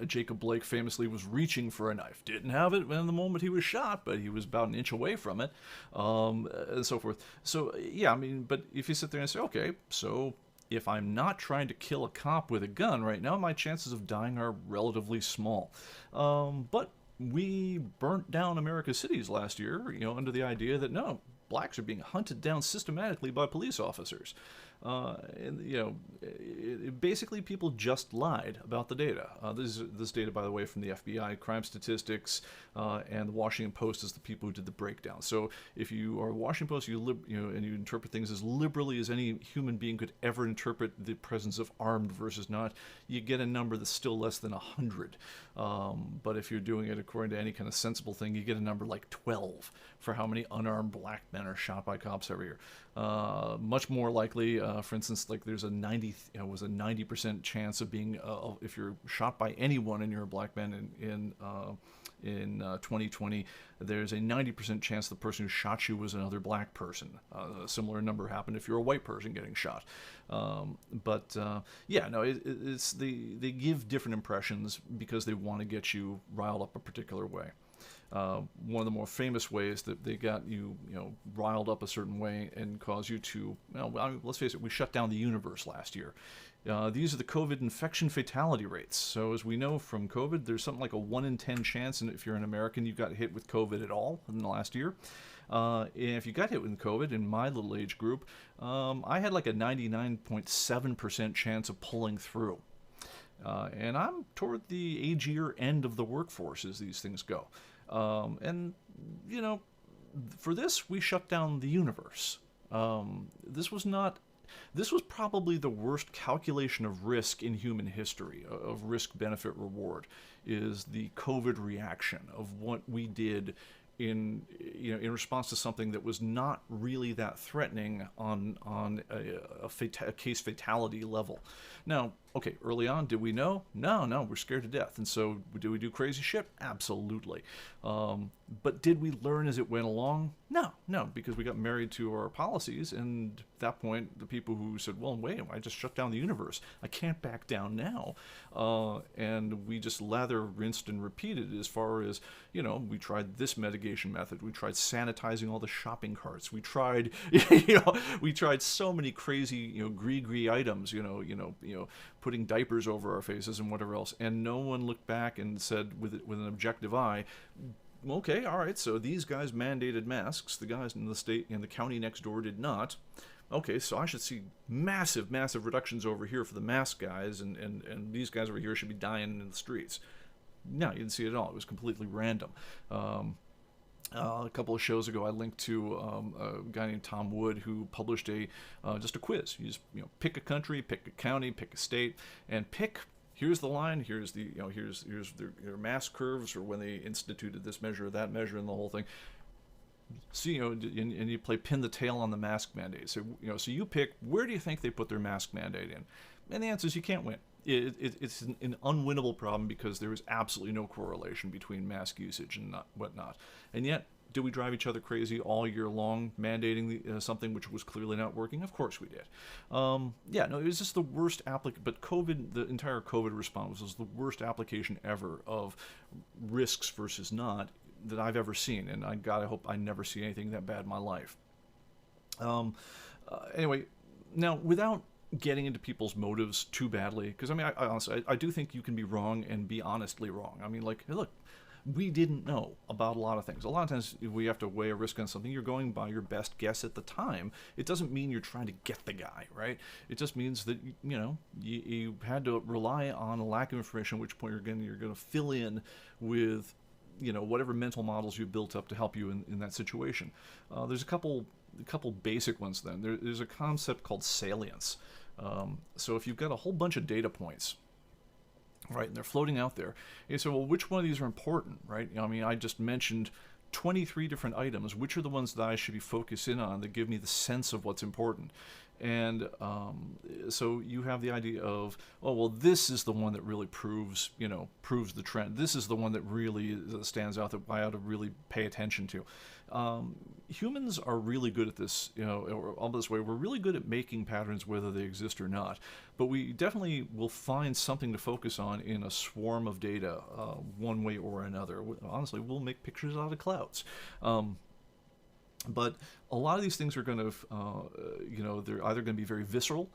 Jacob Blake famously was reaching for a knife. Didn't have it in the moment he was shot, but he was about an inch away from it, and so forth. So, yeah, I mean, but if you sit there and say, okay, so if I'm not trying to kill a cop with a gun right now, my chances of dying are relatively small. But we burnt down America's cities last year, under the idea that, no, blacks are being hunted down systematically by police officers. Basically people just lied about the data. This data, by the way, from the FBI, crime statistics, and the Washington Post is the people who did the breakdown. So if you are a Washington Post, and you interpret things as liberally as any human being could ever interpret the presence of armed versus not, you get a number that's still less than 100. But if you're doing it according to any kind of sensible thing, you get a number like 12 for how many unarmed black men are shot by cops every year. Much more likely, for instance, like there's a 90% chance of being, if you're shot by anyone and you're a black man in 2020, there's a 90% chance the person who shot you was another black person. A similar number happened if you're a white person getting shot. It's they give different impressions because they want to get you riled up a particular way. One of the more famous ways that they got you, riled up a certain way and cause you to, let's face it, we shut down the universe last year. These are the COVID infection fatality rates. So as we know from COVID, there's something like a 1 in 10 chance, and if you're an American, you got hit with COVID at all in the last year. And if you got hit with COVID in my little age group, I had like a 99.7% chance of pulling through. And I'm toward the agier end of the workforce as these things go. For this, we shut down the universe. This was probably the worst calculation of risk in human history, of risk-benefit reward, is the COVID reaction of what we did in response to something that was not really that threatening on a case fatality level. Now, okay, early on, did we know? No, we're scared to death. And so, did we do crazy shit? Absolutely. But did we learn as it went along? No, because we got married to our policies, and at that point, the people who said, well, wait, I just shut down the universe. I can't back down now. And we just lather, rinsed, and repeated as far as, we tried this mitigation method. We tried sanitizing all the shopping carts. We tried, we tried so many crazy, gree items, putting diapers over our faces and whatever else. And no one looked back and said with an objective eye, okay, all right, so these guys mandated masks. The guys in the state and the county next door did not. Okay, so I should see massive reductions over here for the mask guys, and these guys over here should be dying in the streets. No, you didn't see it at all. It was completely random. A couple of shows ago, I linked to a guy named Tom Wood who published just a quiz. You just pick a country, pick a county, pick a state, and pick. Here's the line. Here's the here's their mask curves, or when they instituted this measure or that measure, and the whole thing. So and you play pin the tail on the mask mandate. So so you pick, where do you think they put their mask mandate in? And the answer is you can't win. It's an unwinnable problem because there is absolutely no correlation between mask usage and whatnot. And yet, did we drive each other crazy all year long, mandating something which was clearly not working? Of course we did. It was just the worst But the entire COVID response was the worst application ever of risks versus not that I've ever seen. And I hope I never see anything that bad in my life. Anyway, now without getting into people's motives too badly, because I honestly, I do think you can be wrong and be honestly wrong. Hey, look, we didn't know about a lot of things. A lot of times we have to weigh a risk on something. You're going by your best guess at the time. It doesn't mean you're trying to get the guy, right? It just means that you had to rely on a lack of information, at which point you're going to fill in with whatever mental models you built up to help you in that situation. There's a couple basic ones then. There's a concept called salience. So if you've got a whole bunch of data points, right, and they're floating out there, you say, well, which one of these are important, right? I just mentioned 23 different items. Which are the ones that I should be focused in on that give me the sense of what's important? And so you have the idea of, oh, well, this is the one that really proves the trend. This is the one that really stands out that I ought to really pay attention to. Humans are really good at this, or all this way. We're really good at making patterns whether they exist or not. But we definitely will find something to focus on in a swarm of data, one way or another. Honestly, we'll make pictures out of clouds. But a lot of these things are going to, they're either going to be very visceral.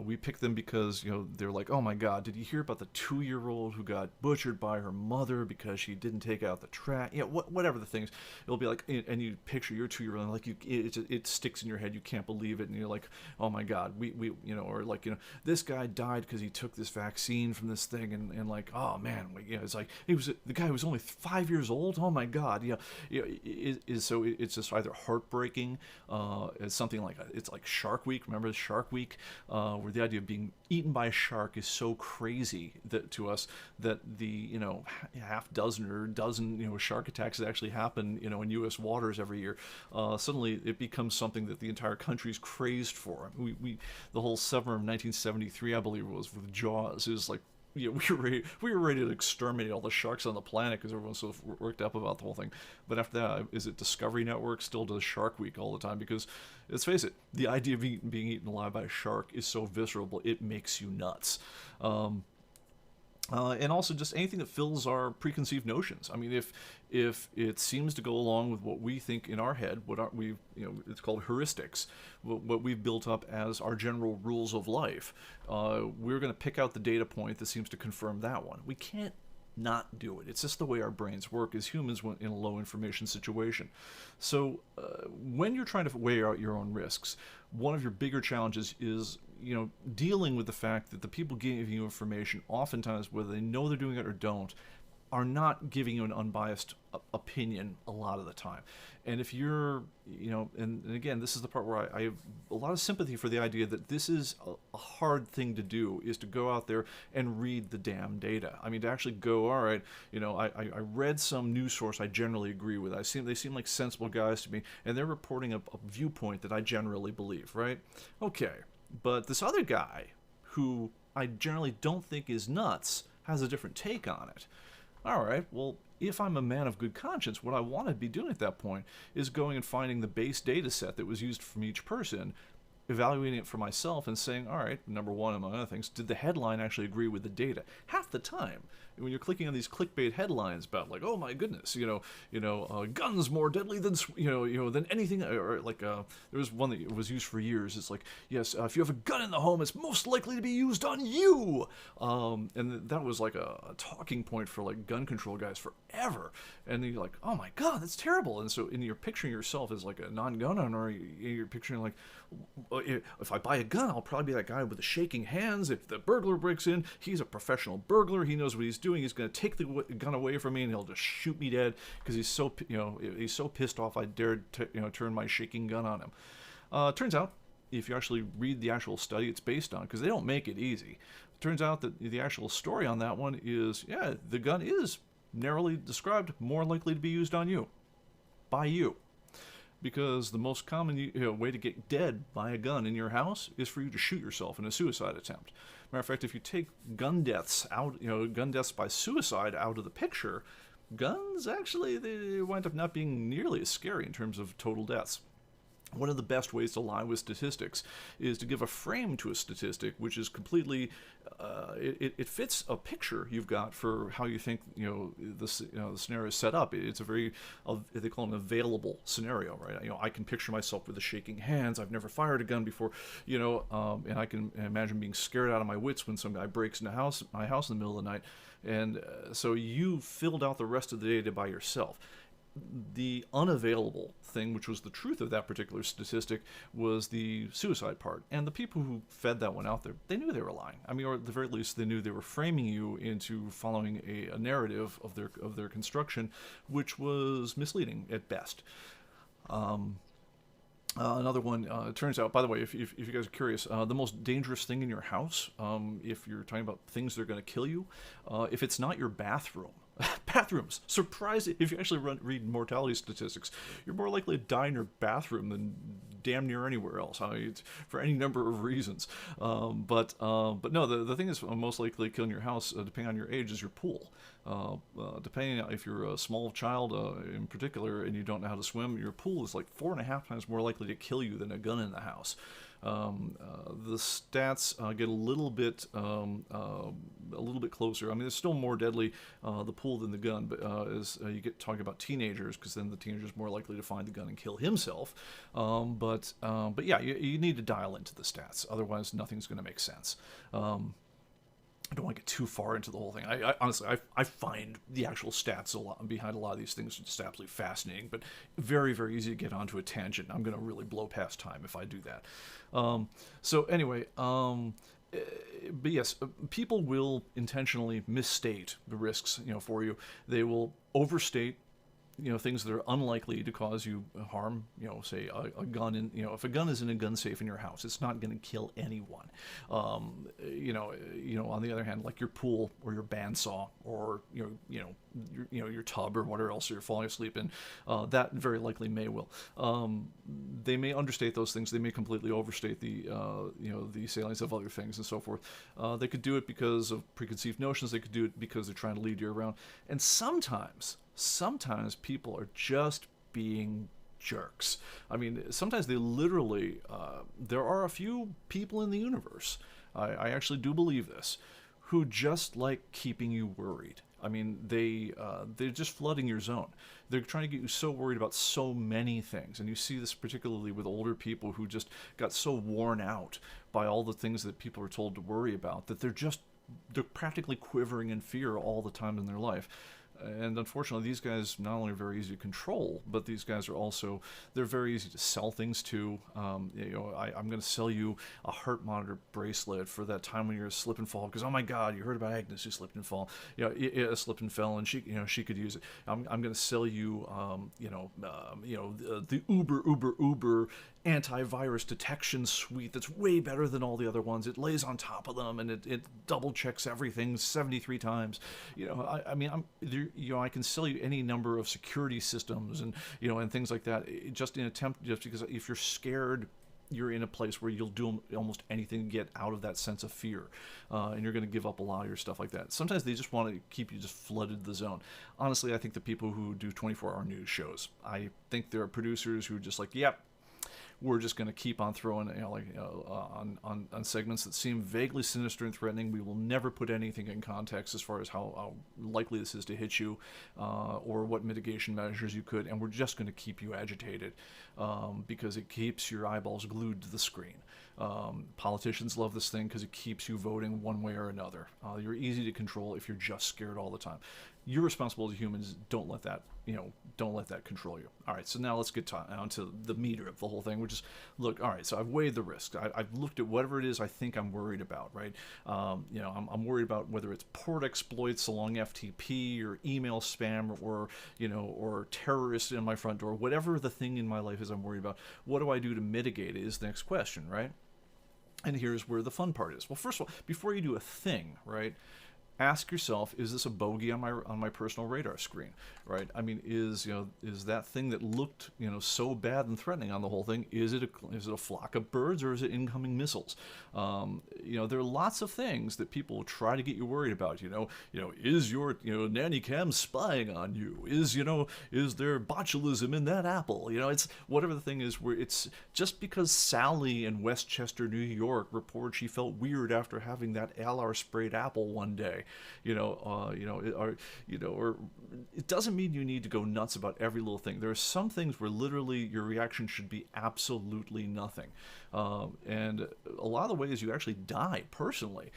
We pick them because, they're like, oh my God, did you hear about the 2-year-old who got butchered by her mother because she didn't take out the trash? Whatever the things. It'll be like, and you picture your 2-year-old, like it sticks in your head. You can't believe it, and you're like, oh my God, or like, this guy died because he took this vaccine from this thing, and like, oh man, it's like the guy was only 5 years old. Oh my God, so it's just either heartbreaking. It's something like it's like Shark Week. Remember Shark Week, where the idea of being eaten by a shark is so crazy to us that the half dozen or dozen shark attacks that actually happen in U.S. waters every year. Suddenly it becomes something that the entire country is crazed for. The whole summer of 1973, I believe it was, with Jaws, is like. We were ready to exterminate all the sharks on the planet because everyone's so worked up about the whole thing. But after that, is it Discovery Network still does Shark Week all the time? Because let's face it, the idea of being eaten alive by a shark is so visceral, it makes you nuts. And also just anything that fills our preconceived notions. If it seems to go along with what we think in our head, it's called heuristics, what we've built up as our general rules of life, we're going to pick out the data point that seems to confirm that one. We can't not do it. It's just the way our brains work as humans in a low information situation. So when you're trying to weigh out your own risks, one of your bigger challenges is dealing with the fact that the people giving you information, oftentimes, whether they know they're doing it or don't, are not giving you an unbiased opinion a lot of the time. And if you're, and again, this is the part where I have a lot of sympathy for the idea that this is a hard thing to do, is to go out there and read the damn data. I mean, to actually go, all right, I read some news source I generally agree with. They seem like sensible guys to me, and they're reporting a viewpoint that I generally believe, right? Okay, but this other guy, who I generally don't think is nuts, has a different take on it. All right, well, if I'm a man of good conscience, what I want to be doing at that point is going and finding the base data set that was used from each person, evaluating it for myself and saying, all right, number one, among other things, did the headline actually agree with the data? Half the time, when you're clicking on these clickbait headlines about, like, oh my goodness, guns more deadly than than anything, or like there was one that was used for years. It's like, yes, if you have a gun in the home, it's most likely to be used on you, and that was like a talking point for like gun control guys forever. And then you're like, oh my god, that's terrible. And so, you're picturing yourself as like a non-gun owner. You're picturing like, if I buy a gun, I'll probably be that guy with the shaking hands. If the burglar breaks in, he's a professional burglar. He knows what he's doing. He's going to take the gun away from me, and he'll just shoot me dead because he's so pissed off I dared to turn my shaking gun on him. Turns out, if you actually read the actual study it's based on, because they don't make it easy, it turns out that the actual story on that one is, yeah, the gun is narrowly described more likely to be used on you, by you. Because the most common way to get dead by a gun in your house is for you to shoot yourself in a suicide attempt. Matter of fact, if you take gun deaths out, gun deaths by suicide out of the picture, guns actually, they wind up not being nearly as scary in terms of total deaths. One of the best ways to lie with statistics is to give a frame to a statistic, which is completely, it fits a picture you've got for how you think the scenario is set up. It's a very, they call it an available scenario, right? I can picture myself with the shaking hands. I've never fired a gun before, and I can imagine being scared out of my wits when some guy breaks into my house in the middle of the night, and so you filled out the rest of the data by yourself. The unavailable thing, which was the truth of that particular statistic, was the suicide part. And the people who fed that one out there, they knew they were lying. I mean, or at the very least, they knew they were framing you into following a narrative of their construction, which was misleading at best. Another one, it turns out, by the way, if you guys are curious, the most dangerous thing in your house, if you're talking about things that are going to kill you, if it's not your bathroom. Bathrooms. Surprise! If you actually read mortality statistics, you're more likely to die in your bathroom than damn near anywhere else. For any number of reasons. But no, the thing is most likely to kill in your house, depending on your age, is your pool. Depending on if you're a small child in particular and you don't know how to swim, your pool is like 4.5 times more likely to kill you than a gun in the house. The stats get a little bit closer. I mean, it's still more deadly, the pool than the gun, but as you get talking about teenagers, because then the teenager's more likely to find the gun and kill himself. But yeah, you need to dial into the stats, otherwise nothing's going to make sense. I don't want to get too far into the whole thing. I honestly find the actual stats behind a lot of these things just absolutely fascinating, but very, very easy to get onto a tangent. I'm going to really blow past time if I do that. So anyway, but yes, people will intentionally misstate the risks, for you. They will overstate, things that are unlikely to cause you harm. Say a gun in, if a gun is in a gun safe in your house, it's not going to kill anyone. On the other hand, like your pool or your bandsaw or your tub or whatever else you're falling asleep in, that very likely will. They may understate those things. They may completely overstate the salience of other things and so forth. They could do it because of preconceived notions. They could do it because they're trying to lead you around. And sometimes people are just being jerks. I mean, sometimes they literally, there are a few people in the universe, I actually do believe this, who just like keeping you worried. I mean, they're just flooding your zone. They're trying to get you so worried about so many things. And you see this particularly with older people who just got so worn out by all the things that people are told to worry about that they're practically quivering in fear all the time in their life. and unfortunately, these guys not only are very easy to control, but these guys are also, they're very easy to sell things to. I'm going to sell you a heart monitor bracelet for that time when you're a slip and fall, because, oh my God, you heard about Agnes who slipped and fall, slipped and fell, and she could use it. I'm going to sell you, the Uber antivirus detection suite that's way better than all the other ones. It lays on top of them, and it double checks everything 73 times. I can sell you any number of security systems and things like that, just because if you're scared, you're in a place where you'll do almost anything to get out of that sense of fear, and you're going to give up a lot of your stuff like that. Sometimes they just want to keep you just flooded the zone. Honestly, I think the people who do 24-hour news shows, I think there are producers who are just like, yep, we're just going to keep on throwing, on segments that seem vaguely sinister and threatening. We will never put anything in context as far as how likely this is to hit you, or what mitigation measures you could, and we're just going to keep you agitated, because it keeps your eyeballs glued to the screen. Politicians love this thing because it keeps you voting one way or another. You're easy to control if you're just scared all the time. You're responsible as humans. Don't let that control you. All right, so now let's get down to the meter of the whole thing, which is, look, all right, so I've weighed the risks. I've looked at whatever it is I think I'm worried about, right? I'm worried about whether it's port exploits along FTP or email spam or terrorists in my front door. Whatever the thing in my life is I'm worried about, what do I do to mitigate it is the next question, right? And here's where the fun part is. Well, first of all, before you do a thing, right, ask yourself, is this a bogey on my personal radar screen, right? I mean, is that thing that looked so bad and threatening on the whole thing, is it a flock of birds, or is it incoming missiles? There are lots of things that people try to get you worried about. Is your nanny cam spying on you? Is there botulism in that apple? It's whatever the thing is. Where it's just because Sally in Westchester, New York, reported she felt weird after having that Alar sprayed apple one day. Or it doesn't mean you need to go nuts about every little thing. There are some things where literally your reaction should be absolutely nothing, and a lot of the ways you actually die personally,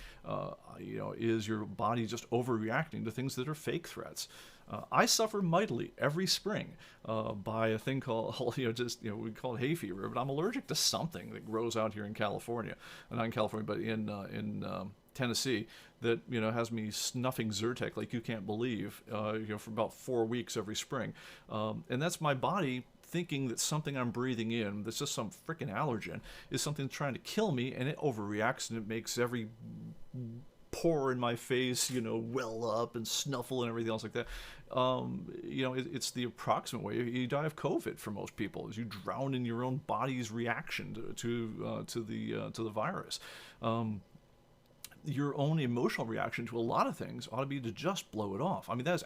is your body just overreacting to things that are fake threats. I suffer mightily every spring by a thing called, we call it hay fever, but I'm allergic to something that grows out here in California, not in California, but in Tennessee, that has me snuffing Zyrtec like you can't believe, for about 4 weeks every spring, and that's my body thinking that something I'm breathing in, that's just some freaking allergen, is something trying to kill me, and it overreacts, and it makes every pore in my face, well up and snuffle and everything else like that. It's the approximate way you die of COVID for most people, is you drown in your own body's reaction to the virus. Your own emotional reaction to a lot of things ought to be to just blow it off. I mean, that's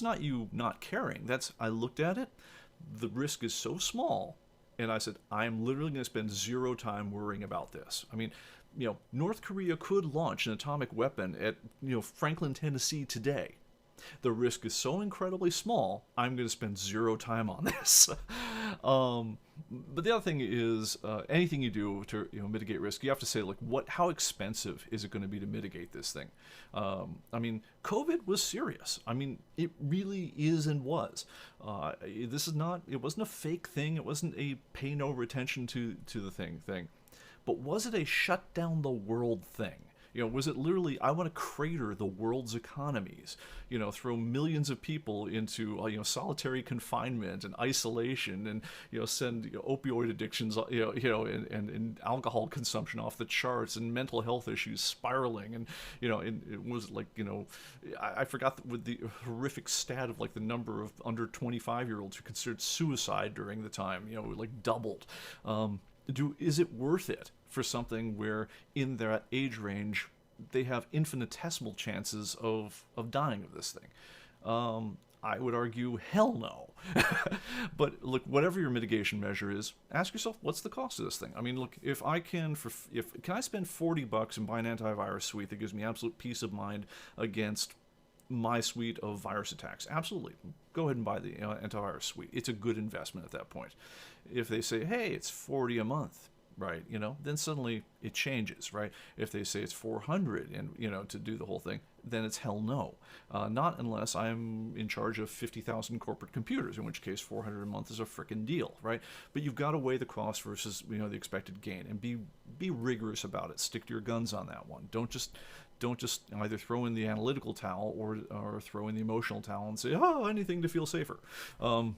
not you not caring. I looked at it, the risk is so small, and I said, I'm literally going to spend zero time worrying about this. I mean, North Korea could launch an atomic weapon at, Franklin, Tennessee today. The risk is so incredibly small, I'm going to spend zero time on this. But the other thing is, anything you do to mitigate risk, you have to say, like, how expensive is it going to be to mitigate this thing? I mean, COVID was serious. I mean, it really is and was. It wasn't a fake thing. It wasn't a pay no attention to the thing. But was it a shut down the world thing? Was it literally, I want to crater the world's economies, throw millions of people into, solitary confinement and isolation, and, send opioid addictions, and alcohol consumption off the charts, and mental health issues spiraling, and, it was like, I forgot with the horrific stat of like the number of under 25-year-olds who considered suicide during the time, like doubled. Is it worth it for something where in that age range they have infinitesimal chances of dying of this thing? I would argue hell no. But look, whatever your mitigation measure is, ask yourself, what's the cost of this thing? I mean, look, can I spend $40 and buy an antivirus suite that gives me absolute peace of mind against my suite of virus attacks? Absolutely. Go ahead and buy the antivirus suite. It's a good investment at that point. If they say, hey, it's $40 a month, right, then suddenly it changes, right? If they say it's 400 and, to do the whole thing, then it's hell no. Not unless I'm in charge of 50,000 corporate computers, in which case 400 a month is a frickin' deal, right? But you've got to weigh the cost versus, the expected gain, and be rigorous about it. Stick to your guns on that one. Don't just either throw in the analytical towel or throw in the emotional towel and say, oh, anything to feel safer. All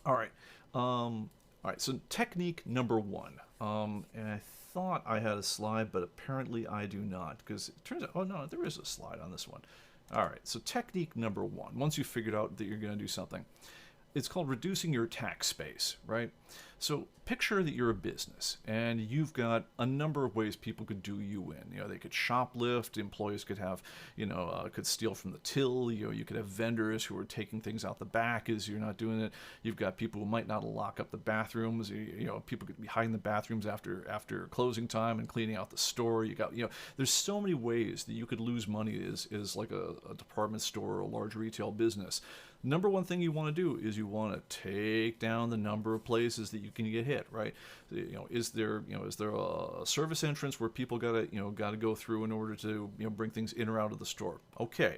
right. All right, so technique number one, and I thought I had a slide, but apparently I do not, because it turns out, oh no, there is a slide on this one. All right, so technique number one, once you've figured out that you're going to do something, it's called reducing your attack space, right? So picture that you're a business and you've got a number of ways people could do you in. They could shoplift, employees could have, could steal from the till. You could have vendors who are taking things out the back as you're not doing it. You've got people who might not lock up the bathrooms. People could be hiding the bathrooms after closing time and cleaning out the store. There's so many ways that you could lose money as like a department store or a large retail business. Number one thing you want to do is you want to take down the number of places that you can get hit, right? Is there a service entrance where people gotta go through in order to bring things in or out of the store? Okay,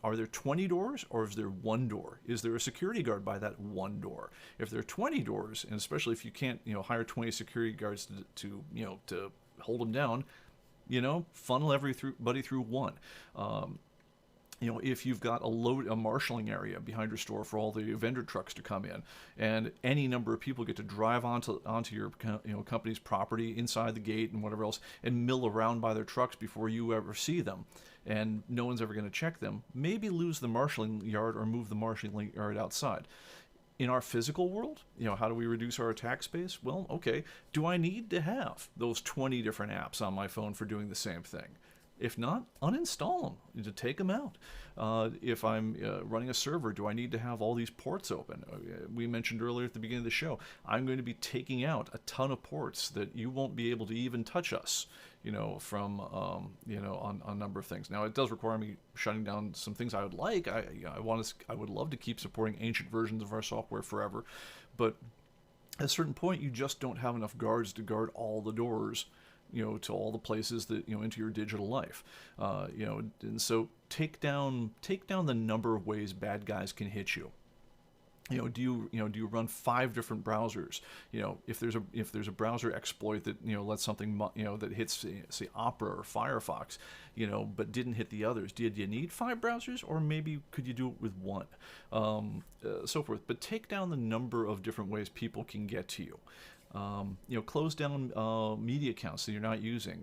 are there 20 doors or is there one door? Is there a security guard by that one door? If there are 20 doors, and especially if you can't hire 20 security guards to hold them down, funnel everybody through one. If you've got a marshaling area behind your store for all the vendor trucks to come in, and any number of people get to drive onto your company's property inside the gate and whatever else, and mill around by their trucks before you ever see them, and no one's ever going to check them, maybe lose the marshaling yard or move the marshaling yard outside. In our physical world, how do we reduce our attack space? Well, okay, do I need to have those 20 different apps on my phone for doing the same thing? If not, uninstall them, to take them out. If I'm running a server, do I need to have all these ports open? We mentioned earlier at the beginning of the show, I'm going to be taking out a ton of ports that you won't be able to even touch us, from, on a number of things. Now, it does require me shutting down some things I would like. I would love to keep supporting ancient versions of our software forever, but at a certain point, you just don't have enough guards to guard all the doors to all the places that, into your digital life. And so take down the number of ways bad guys can hit you. Do you run 5 different browsers? If there's a browser exploit that, lets something, that hits, say, Opera or Firefox, but didn't hit the others, do you need 5 browsers, or maybe could you do it with 1? So forth. But take down the number of different ways people can get to you. Close down media accounts that you're not using.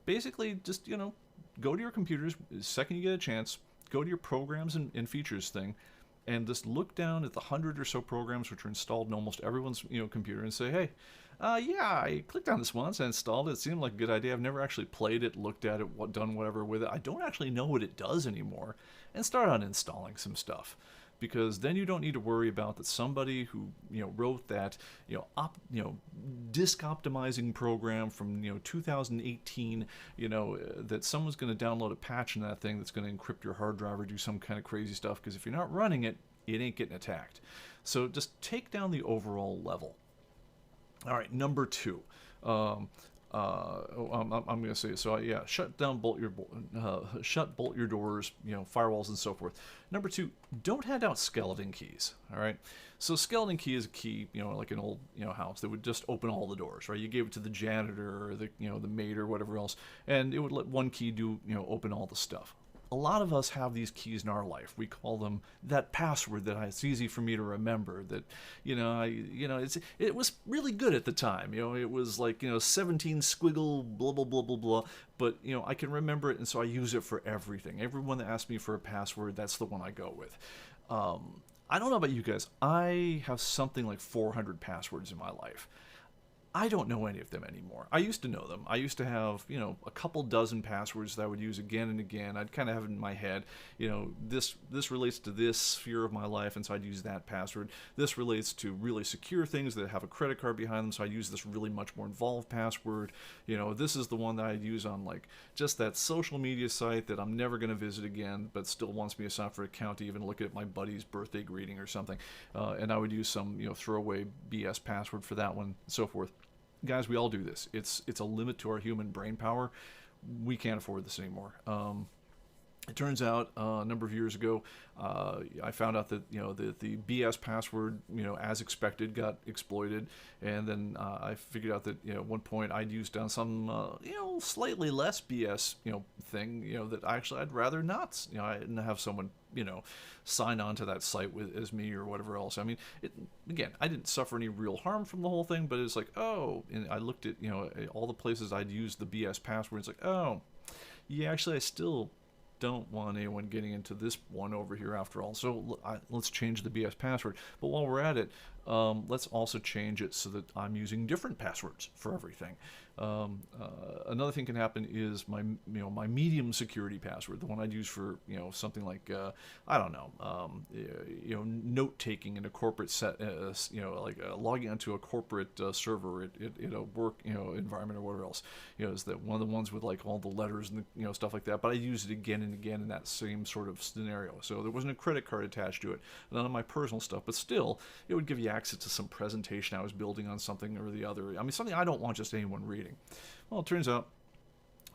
Basically just go to your computers the second you get a chance. Go to your programs and features thing, and just look down at the 100 or so programs which are installed in almost everyone's computer and say, hey, yeah, I clicked on this once, I installed it. It seemed like a good idea. I've never actually played it, looked at it, done whatever with it. I don't actually know what it does anymore, and start uninstalling some stuff. Because then you don't need to worry about that somebody who wrote that disk optimizing program from 2018 that someone's going to download a patch in that thing that's going to encrypt your hard drive or do some kind of crazy stuff. Because if you're not running it, it ain't getting attacked. So just take down the overall level. All right, number 2. I'm going to say, so yeah, shut bolt your doors, firewalls and so forth. Number 2, don't hand out skeleton keys. All right, so skeleton key is a key, like an old house that would just open all the doors, right? You gave it to the janitor or the the maid or whatever else, and it would let one key do open all the stuff. A lot of us have these keys in our life. We call them that password that it's easy for me to remember. That it was really good at the time. It was like 17 squiggle blah blah blah blah blah. But I can remember it, and so I use it for everything. Everyone that asks me for a password, that's the one I go with. I don't know about you guys. I have something like 400 passwords in my life. I don't know any of them anymore. I used to know them. I used to have, a couple dozen passwords that I would use again and again. I'd kind of have it in my head, this relates to this sphere of my life, and so I'd use that password. This relates to really secure things that have a credit card behind them, so I'd use this really much more involved password. This is the one that I'd use on like just that social media site that I'm never going to visit again, but still wants me to sign up for an account to even look at my buddy's birthday greeting or something. And I would use some, throwaway BS password for that one, and so forth. Guys, we all do this. It's a limit to our human brain power. We can't afford this anymore. It turns out a number of years ago, I found out that the BS password, as expected, got exploited, and then I figured out that at one point I'd used on some slightly less BS thing that I'd rather not I didn't have someone sign on to that site as me or whatever else. I mean, again, I didn't suffer any real harm from the whole thing, but it's like, oh, and I looked at all the places I'd used the BS password. It's like, oh, yeah, actually I still don't want anyone getting into this one over here after all. So let's change the BS password. But while we're at it, let's also change it so that I'm using different passwords for everything. Another thing can happen is my medium security password, the one I'd use for something like I don't know, note taking in a corporate set, like logging onto a corporate server at a work environment or whatever else. Is that one of the ones with like all the letters and the, stuff like that. But I use it again and again in that same sort of scenario. So there wasn't a credit card attached to it, none of my personal stuff, but still it would give you access to some presentation I was building on something or the other. I mean, something I don't want just anyone reading. Well, it turns out,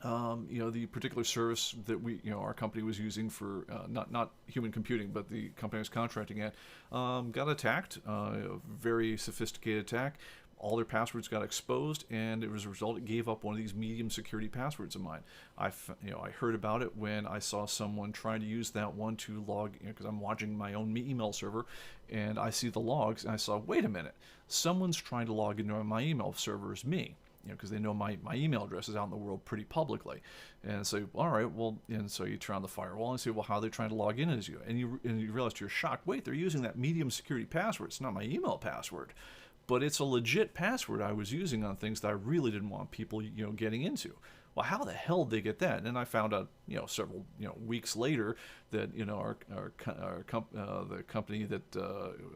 the particular service that our company was using for not human computing, but the company I was contracting at, got attacked. A very sophisticated attack. All their passwords got exposed, and as a result, it gave up one of these medium security passwords of mine. I heard about it when I saw someone trying to use that one to log, because I'm watching my own email server, and I see the logs, and I saw, wait a minute, someone's trying to log into my email server as me. Because they know my email address is out in the world pretty publicly. And so, all right, well, and so you turn on the firewall and say, well, how are they trying to log in as you? And you realize to your shock, wait, they're using that medium security password. It's not my email password, but it's a legit password I was using on things that I really didn't want people, getting into. Well, how the hell did they get that? And I found out, several, weeks later that, the company that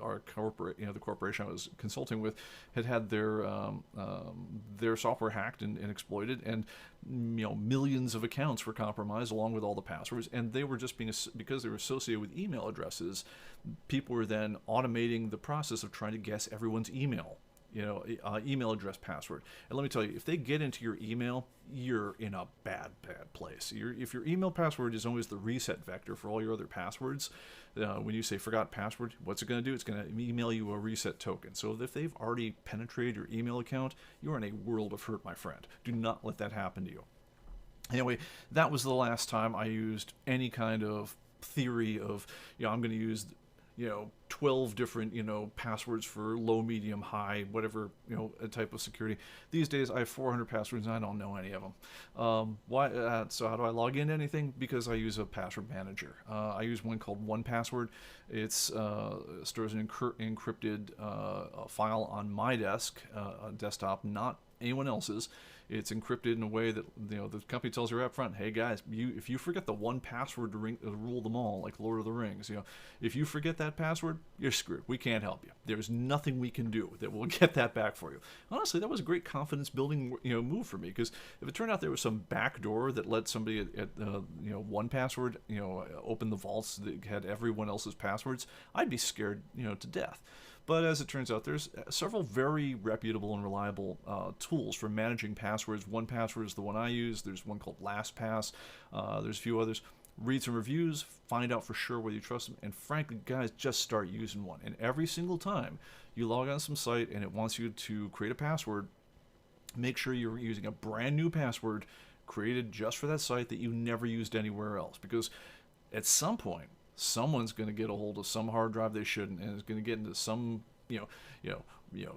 our corporate, the corporation I was consulting with had their software hacked and exploited, and millions of accounts were compromised along with all the passwords, and they were just because they were associated with email addresses, people were then automating the process of trying to guess everyone's email address password. And let me tell you, if they get into your email, you're in a bad place. If your email password is always the reset vector for all your other passwords, when you say forgot password, what's it going to do? It's going to email you a reset token. So if they've already penetrated your email account, you're in a world of hurt, my friend. Do not let that happen to you. Anyway, that was the last time I used any kind of theory of, I'm going to use 12 different, passwords for low, medium, high, whatever, a type of security. These days, I have 400 passwords, and I don't know any of them. So how do I log into anything? Because I use a password manager. I use one called 1Password. It stores an encrypted file on my desktop, not anyone else's. It's encrypted in a way that the company tells you up front, hey guys, if you forget the 1Password to rule them all, like Lord of the Rings, if you forget that password, you're screwed. We can't help you. There's nothing we can do that will get that back for you. Honestly, that was a great confidence building move for me, because if it turned out there was some back door that let somebody at 1Password open the vaults that had everyone else's passwords, I'd be scared to death. But as it turns out, there's several very reputable and reliable tools for managing passwords. 1Password is the one I use. There's one called LastPass. There's a few others. Read some reviews, find out for sure whether you trust them, and frankly, guys, just start using one. And every single time you log on some site and it wants you to create a password, make sure you're using a brand new password created just for that site that you never used anywhere else. Because at some point, someone's going to get a hold of some hard drive they shouldn't, and is going to get into some you know,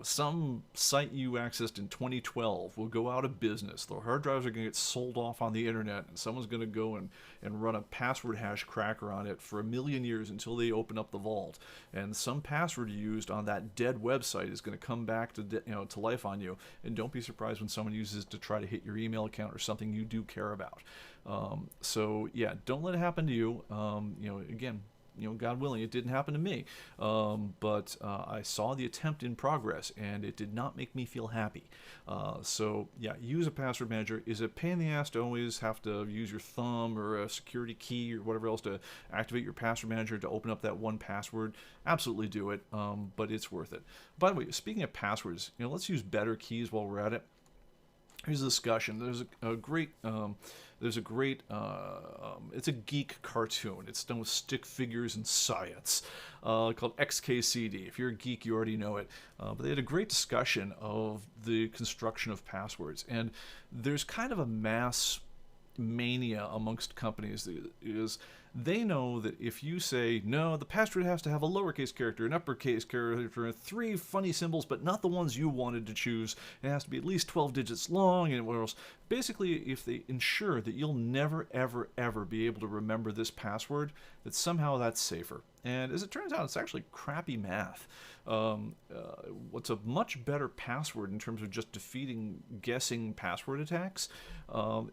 some site you accessed in 2012 will go out of business. The hard drives are going to get sold off on the internet, and someone's going to go and run a password hash cracker on it for a million years until they open up the vault. And some password you used on that dead website is going to come back to life on you. And don't be surprised when someone uses it to try to hit your email account or something you do care about. So yeah, don't let it happen to you. Again, God willing, it didn't happen to me. But I saw the attempt in progress, and it did not make me feel happy. So yeah, use a password manager. Is it a pain in the ass to always have to use your thumb or a security key or whatever else to activate your password manager to open up that one password? Absolutely do it, but it's worth it. By the way, speaking of passwords, let's use better keys while we're at it. Here's a discussion. There's a great it's a geek cartoon. It's done with stick figures and science, called XKCD. If you're a geek, you already know it. But they had a great discussion of the construction of passwords, and there's kind of a mass mania amongst companies that is they know that if you say, no, the password has to have a lowercase character, an uppercase character, 3 funny symbols, but not the ones you wanted to choose, it has to be at least 12 digits long, and what else. Basically, if they ensure that you'll never, ever, ever be able to remember this password, that somehow that's safer. And as it turns out, it's actually crappy math. What's a much better password in terms of just defeating guessing password attacks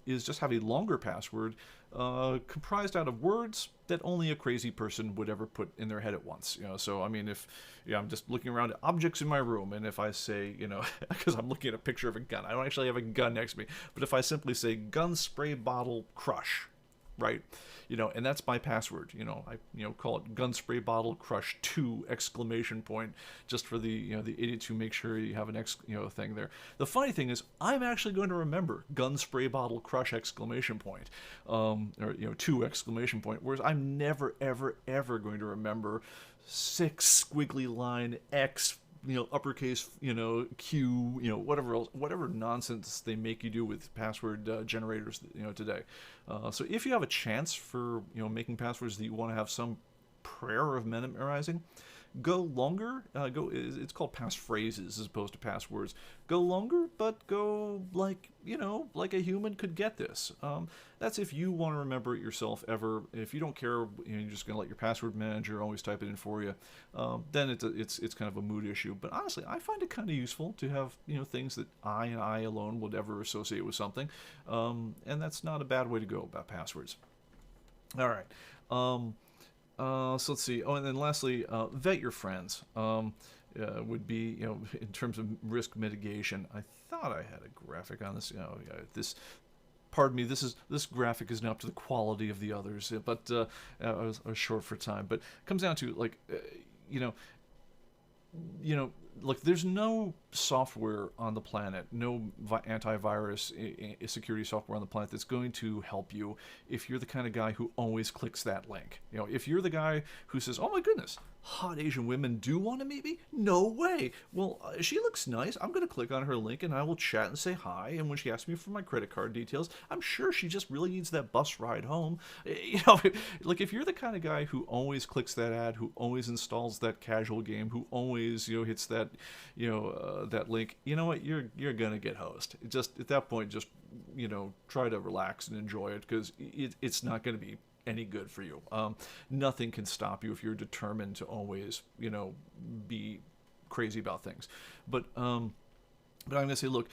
is just have a longer password comprised out of words that only a crazy person would ever put in their head at once. So I mean, if I'm just looking around at objects in my room, and if I say, because I'm looking at a picture of a gun, I don't actually have a gun next to me, but if I simply say gun, spray, bottle, crush, right? And that's my password. I call it gun, spray, bottle, crush 2 exclamation point, just for the the idiot to make sure you have an thing there. The funny thing is, I'm actually going to remember gun, spray, bottle, crush exclamation point, or 2 exclamation point, whereas I'm never, ever, ever going to remember 6 squiggly line X, uppercase, Q, whatever else, whatever nonsense they make you do with password generators, today. So if you have a chance for, making passwords that you want to have some prayer of memorizing, go longer. It's called passphrases as opposed to passwords. Go longer, but go like a human could get this. That's if you want to remember it yourself ever. If you don't care, you're just going to let your password manager always type it in for you. Then it's kind of a mood issue. But honestly, I find it kind of useful to have things that I and I alone would ever associate with something, and that's not a bad way to go about passwords. All right. So let's see. Oh, and then lastly, vet your friends. Would be, in terms of risk mitigation. I thought I had a graphic on this. Pardon me. This graphic is not up to the quality of the others, but I was short for time. But it comes down to look, there's no software on the planet, no antivirus security software on the planet that's going to help you if you're the kind of guy who always clicks that link. If you're the guy who says, oh my goodness, hot Asian women do want to meet me? No way. Well, she looks nice. I'm going to click on her link and I will chat and say hi. And when she asks me for my credit card details, I'm sure she just really needs that bus ride home. Like if you're the kind of guy who always clicks that ad, who always installs that casual game, who always, hits that, that link, you know what, you're going to get hosed. Just at that point, just, try to relax and enjoy it, because it's not going to be any good for you. Nothing can stop you if you're determined to always, be crazy about things. But I'm going to say, look,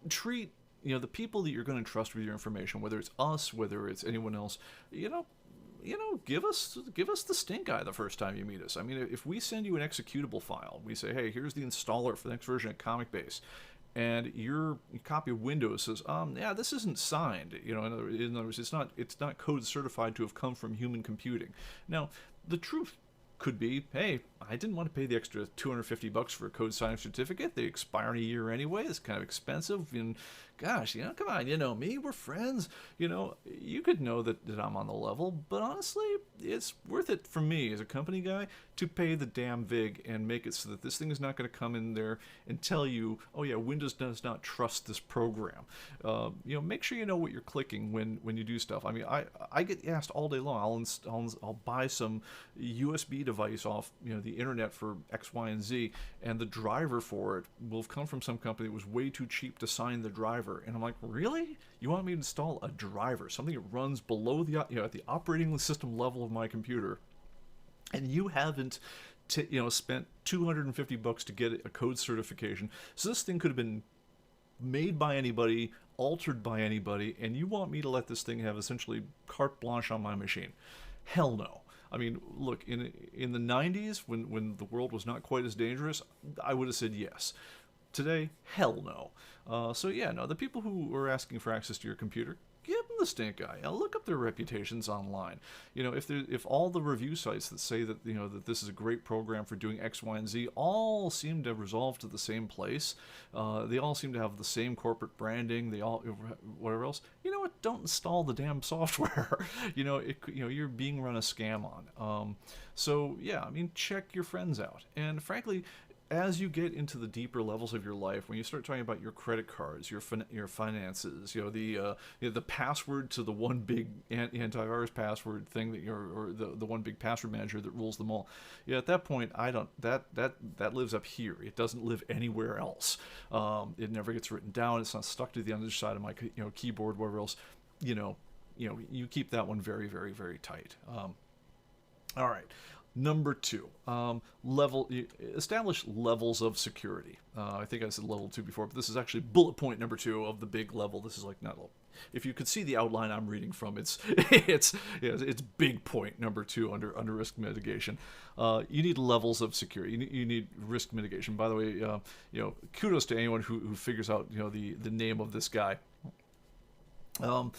treat, the people that you're going to trust with your information, whether it's us, whether it's anyone else, give us the stink eye the first time you meet us. I mean, if we send you an executable file, we say, hey, here's the installer for the next version of ComicBase, and your copy of Windows says, yeah, this isn't signed. In other words, it's not code certified to have come from human computing. Now, the truth could be, hey, I didn't want to pay the extra $250 for a code signing certificate. They expire in a year anyway. It's kind of expensive, and gosh, come on, you know me, we're friends. You could know that I'm on the level, but honestly, it's worth it for me as a company guy to pay the damn VIG and make it so that this thing is not going to come in there and tell you, oh yeah, Windows does not trust this program. Make sure you know what you're clicking when you do stuff. I mean, I get asked all day long. I'll buy some USB device off the internet for X, Y, and Z, and the driver for it will have come from some company that was way too cheap to sign the driver. And I'm like, really? You want me to install a driver, something that runs below the at the operating system level of my computer, and you haven't spent $250 to get a code certification? So this thing could have been made by anybody, altered by anybody, and you want me to let this thing have essentially carte blanche on my machine? Hell no. I mean, look, in the 90s, when the world was not quite as dangerous, I would have said yes. Today, hell no. So yeah, no, the people who are asking for access to your computer, give them the stink eye. Look up their reputations online. If all the review sites that say that that this is a great program for doing X, Y, and Z all seem to resolve to the same place, they all seem to have the same corporate branding. They all, whatever else. You know what? Don't install the damn software. You're being run a scam on. So yeah, I mean, check your friends out. And frankly, as you get into the deeper levels of your life, when you start talking about your credit cards, your finances, the password to the one big antivirus password thing or the one big password manager that rules them all, at that point, that lives up here. It doesn't live anywhere else. It never gets written down. It's not stuck to the other side of my keyboard, wherever else. You keep that one very, very, very tight. All right. Number 2, establish levels of security. I think I said level 2 before, but this is actually bullet point number 2 of the big level. This is like not level. If you could see the outline I'm reading from, it's big point number 2 under risk mitigation. You need levels of security. You need risk mitigation. By the way, kudos to anyone who figures out the name of this guy. The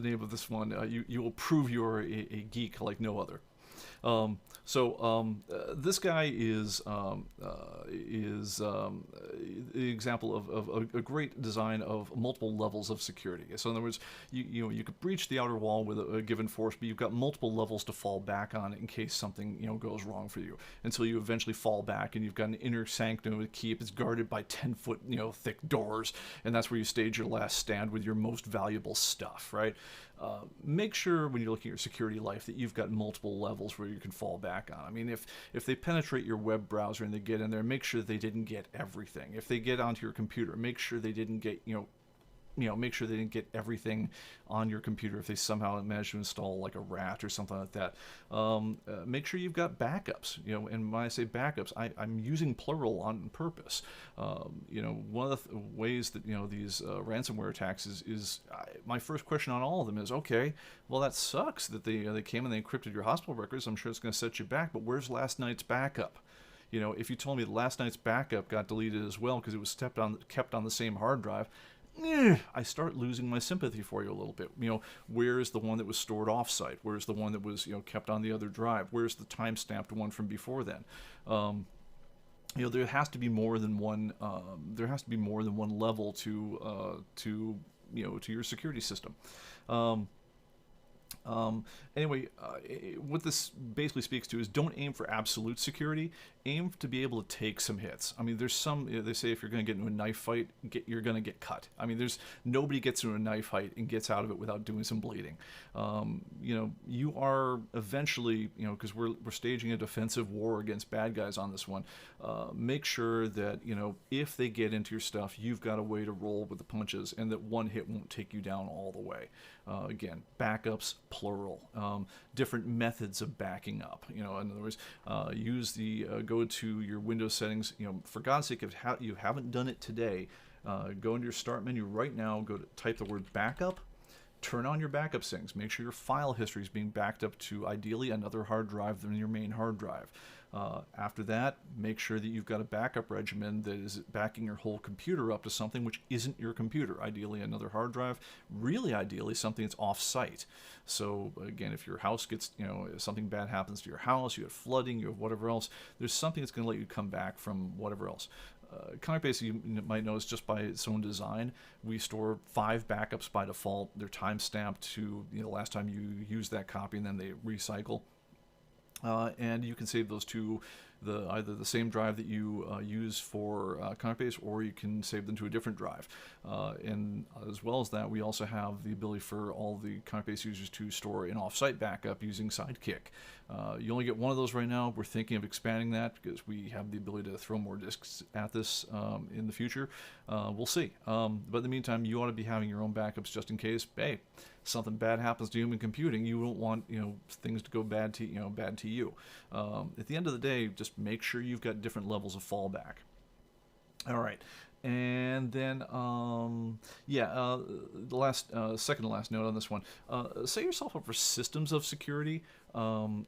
name of this one. You will prove you're a geek like no other. This guy is the example of a great design of multiple levels of security. So in other words, you could breach the outer wall with a given force, but you've got multiple levels to fall back on in case something goes wrong for you. Until you eventually fall back, and you've got an inner sanctum to keep. It's guarded by 10-foot thick doors, and that's where you stage your last stand with your most valuable stuff. Right. Make sure when you're looking at your security life that you've got multiple levels where you can fall back on. I mean, if they penetrate your web browser and they get in there, make sure they didn't get everything. If they get onto your computer, make sure they didn't get make sure they didn't get everything on your computer. If they somehow managed to install like a rat or something like that, make sure you've got backups. And when I say backups, I'm using plural on purpose. One of the ways that these ransomware attacks is my first question on all of them is, okay, well that sucks that they came and they encrypted your hospital records. I'm sure it's going to set you back, but where's last night's backup? If you told me last night's backup got deleted as well because it was kept on the same hard drive, I start losing my sympathy for you a little bit. Where's the one that was stored offsite? Where's the one that was kept on the other drive? Where's the time-stamped one from before then? There has to be more than one. There has to be more than one level to your security system. Anyway, what this basically speaks to is don't aim for absolute security. Aim to be able to take some hits. I mean, there's some, they say if you're going to get into a knife fight, you're going to get cut. I mean, nobody gets into a knife fight and gets out of it without doing some bleeding. You are eventually, because we're staging a defensive war against bad guys on this one, make sure that, if they get into your stuff, you've got a way to roll with the punches and that one hit won't take you down all the way. Again, backups, plural. Different methods of backing up. In other words, use the go to your Windows settings. For God's sake, if you haven't done it today, go into your Start menu right now. Go to type the word backup. Turn on your backup settings. Make sure your file history is being backed up to ideally another hard drive than your main hard drive. After that, make sure that you've got a backup regimen that is backing your whole computer up to something which isn't your computer. Ideally, another hard drive. Really, ideally, something that's off-site. So, again, if your house gets, if something bad happens to your house, you have flooding, you have whatever else, there's something that's going to let you come back from whatever else. ComicBase, you might notice just by its own design, we store 5 backups by default. They're time stamped to the last time you use that copy, and then they recycle. And you can save those to either the same drive that you use for ComicBase, or you can save them to a different drive. And as well as that, we also have the ability for all the ComicBase users to store an off-site backup using Sidekick. You only get one of those right now. We're thinking of expanding that because we have the ability to throw more disks at this in the future. We'll see. But in the meantime, you ought to be having your own backups just in case, hey, something bad happens to human computing. You don't want things to go bad to you. At the end of the day, just make sure you've got different levels of fallback. All right. And then, the last, second to last note on this one, set yourself up for systems of security, and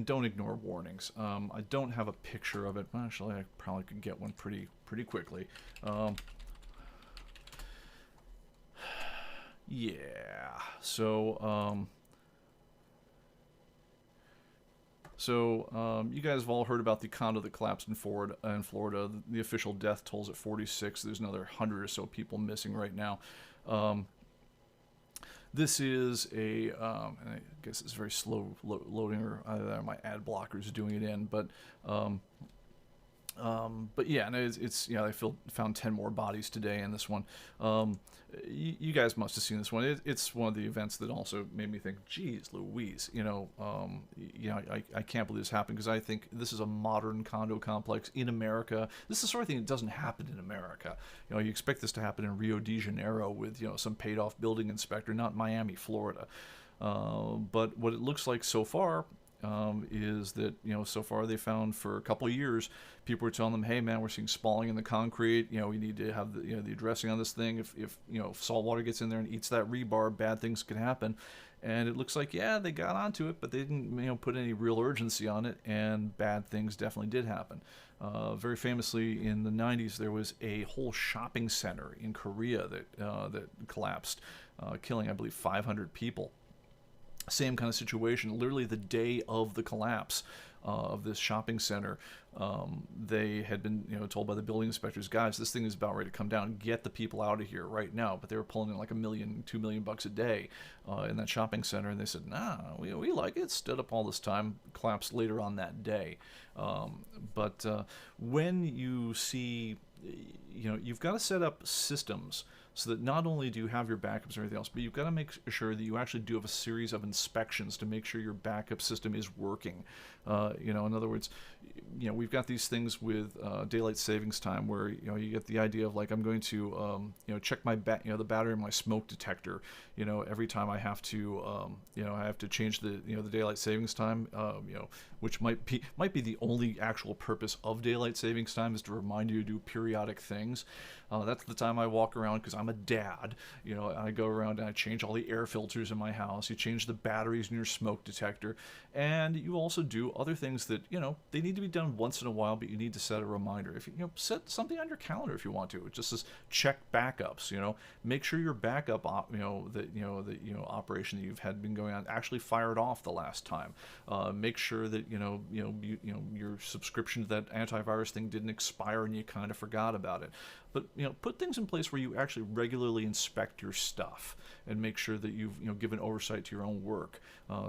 don't ignore warnings. I don't have a picture of it. Actually, I probably could get one pretty quickly. Yeah. So, you guys have all heard about the condo that collapsed in Florida. The official death toll's at 46. There's another 100 or so people missing right now. This is and I guess it's very slow loading, or either my ad blocker is doing it in, but yeah, and they found 10 more bodies today in this one. You guys must have seen this one. It's one of the events that also made me think, geez Louise, I can't believe this happened, because I think this is a modern condo complex in America. This is the sort of thing that doesn't happen in America. You expect this to happen in Rio de Janeiro with some paid off building inspector, not Miami, Florida. But what it looks like so far is that so far they found, for a couple of years, people were telling them, hey man, we're seeing spalling in the concrete, we need to have the addressing on this thing. If salt water gets in there and eats that rebar, bad things could happen. And it looks like, yeah, they got onto it, but they didn't put any real urgency on it, and bad things definitely did happen. Very famously, in the 90s, there was a whole shopping center in Korea that collapsed, killing, I believe, 500 people. Same kind of situation. Literally the day of the collapse of this shopping center, they had been told by the building inspectors, guys, this thing is about ready to come down, get the people out of here right now. But they were pulling in like $1 million, $2 million bucks a day in that shopping center, and they said, nah, we like it. Stood up all this time, collapsed later on that day. But when you see, you've got to set up systems so that not only do you have your backups and everything else, but you've got to make sure that you actually do have a series of inspections to make sure your backup system is working. In other words, we've got these things with daylight savings time where you get the idea of, like, I'm going to check my the battery in my smoke detector. Every time I have to change the the daylight savings time. Which might be the only actual purpose of daylight savings time, is to remind you to do periodic things. That's the time I walk around, because I'm a dad. I go around and I change all the air filters in my house. You change the batteries in your smoke detector, and you also do other things that they need to be done once in a while, but you need to set a reminder. If you set something on your calendar if you want to. It just says check backups. Make sure your backup operation that you've had been going on actually fired off the last time. Make sure that your subscription to that antivirus thing didn't expire and you kind of forgot about it. But put things in place where you actually regularly inspect your stuff and make sure that you've given oversight to your own work,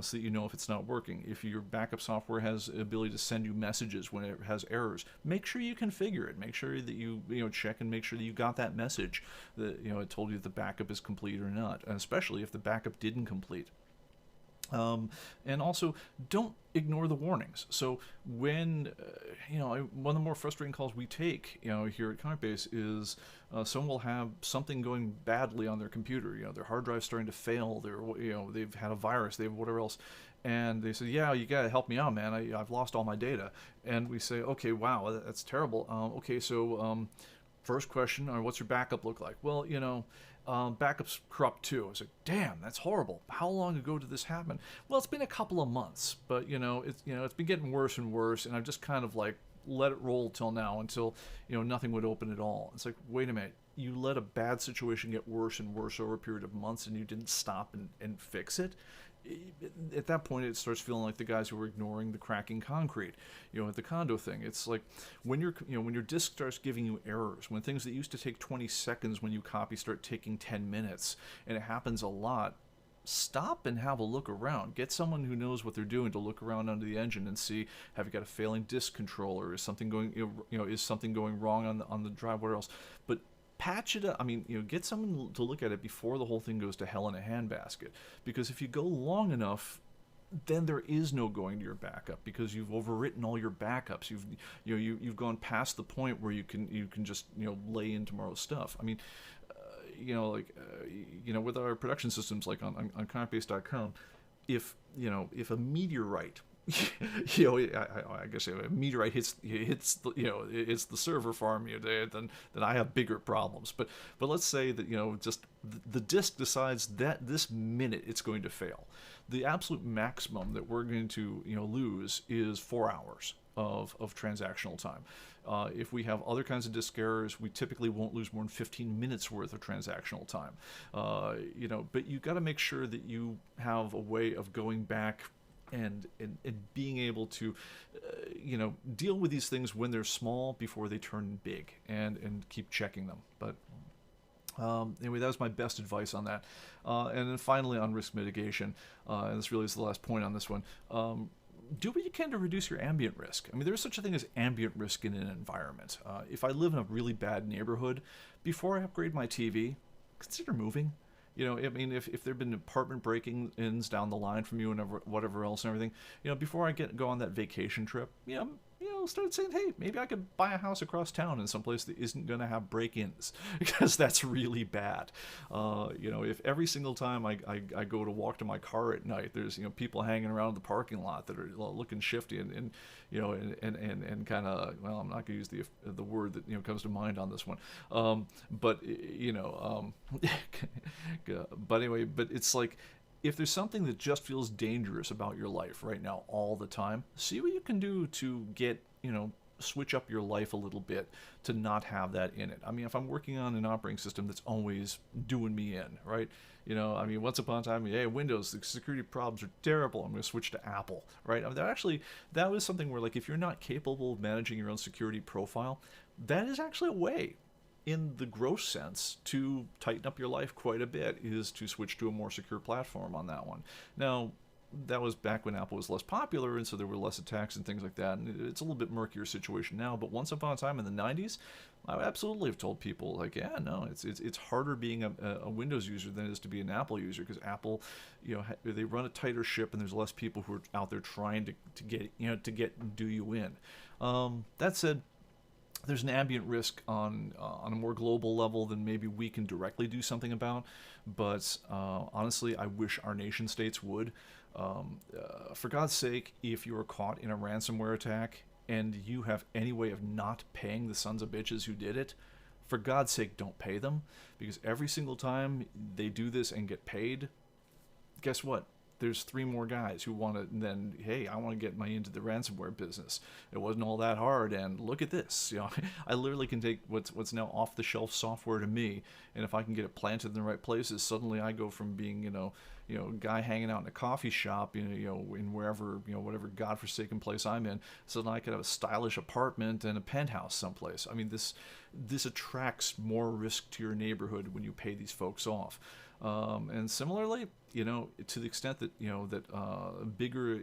so that if it's not working. If your backup software has the ability to send you messages when it has errors, make sure you configure it. Make sure that you check and make sure that you got that message that it told you that the backup is complete or not, and especially if the backup didn't complete. And also, don't ignore the warnings. So when one of the more frustrating calls we take here at ComicBase is someone will have something going badly on their computer. Their hard drive's starting to fail. They've had a virus. They have whatever else. And they say, yeah, you gotta help me out, man. I've lost all my data. And we say, okay, wow, that's terrible. Okay, so first question, what's your backup look like? Well, backups corrupt too. I was like, damn, that's horrible. How long ago did this happen? Well, it's been a couple of months, but it's been getting worse and worse, and I've just kind of like let it roll till now, until nothing would open at all. It's like, wait a minute, you let a bad situation get worse and worse over a period of months, and you didn't stop and fix it. at that point it starts feeling like the guys who were ignoring the cracking concrete, at the condo thing. It's like when when your disk starts giving you errors, when things that used to take 20 seconds when you copy start taking 10 minutes, and it happens a lot. Stop and have a look around. Get someone who knows what they're doing to look around under the engine and see, have you got a failing disk controller? Is something going is something going wrong on the drive? What else? But patch it up. I mean, get someone to look at it before the whole thing goes to hell in a handbasket. Because if you go long enough, then there is no going to your backup, because you've overwritten all your backups. You've gone past the point where you can just lay in tomorrow's stuff. I mean, with our production systems, like on ComicBase.com, if a meteorite, I guess a meteorite hits the, it's the server farm, then I have bigger problems. But let's say that just the disk decides that this minute it's going to fail. The absolute maximum that we're going to lose is 4 hours of transactional time. If we have other kinds of disk errors, we typically won't lose more than 15 minutes worth of transactional time. But you got to make sure that you have a way of going back and being able to, deal with these things when they're small before they turn big, and keep checking them. But anyway, that was my best advice on that. And then finally on risk mitigation, and this really is the last point on this one. Do what you can to reduce your ambient risk. I mean, there's such a thing as ambient risk in an environment. If I live in a really bad neighborhood, before I upgrade my TV, consider moving. I mean, if there have been apartment break-ins down the line from you and whatever else and everything, before I go on that vacation trip, start saying, hey, maybe I could buy a house across town in some place that isn't going to have break-ins, because that's really bad. If every single time I go to walk to my car at night, there's people hanging around the parking lot that are looking shifty and kind of, well, I'm not going to use the word that comes to mind on this one, but anyway, but it's like, if there's something that just feels dangerous about your life right now all the time, see what you can do to get, switch up your life a little bit to not have that in it. I mean, if I'm working on an operating system that's always doing me in, right? I mean, once upon a time, hey, Windows, the security problems are terrible, I'm going to switch to Apple, right? I mean, that was something where, like, if you're not capable of managing your own security profile, that is actually a way, in the gross sense, to tighten up your life quite a bit, is to switch to a more secure platform on that one. Now, that was back when Apple was less popular, and so there were less attacks and things like that, and it's a little bit murkier situation now, but once upon a time in the 90s, I would absolutely have told people, like, yeah, no, it's harder being a Windows user than it is to be an Apple user, because Apple, they run a tighter ship, and there's less people who are out there trying to get do you in. That said, there's an ambient risk on a more global level than maybe we can directly do something about, but honestly, I wish our nation states would. For God's sake, if you are caught in a ransomware attack and you have any way of not paying the sons of bitches who did it, for God's sake, don't pay them, because every single time they do this and get paid, guess what? There's 3 more guys who want to then, hey, I want to get into the ransomware business. It wasn't all that hard, and look at this. I literally can take what's now off-the-shelf software to me, and if I can get it planted in the right places, suddenly I go from being, a guy hanging out in a coffee shop, in wherever, whatever godforsaken place I'm in, so then I could have a stylish apartment and a penthouse someplace. I mean, this attracts more risk to your neighborhood when you pay these folks off. And similarly, to the extent that, that bigger,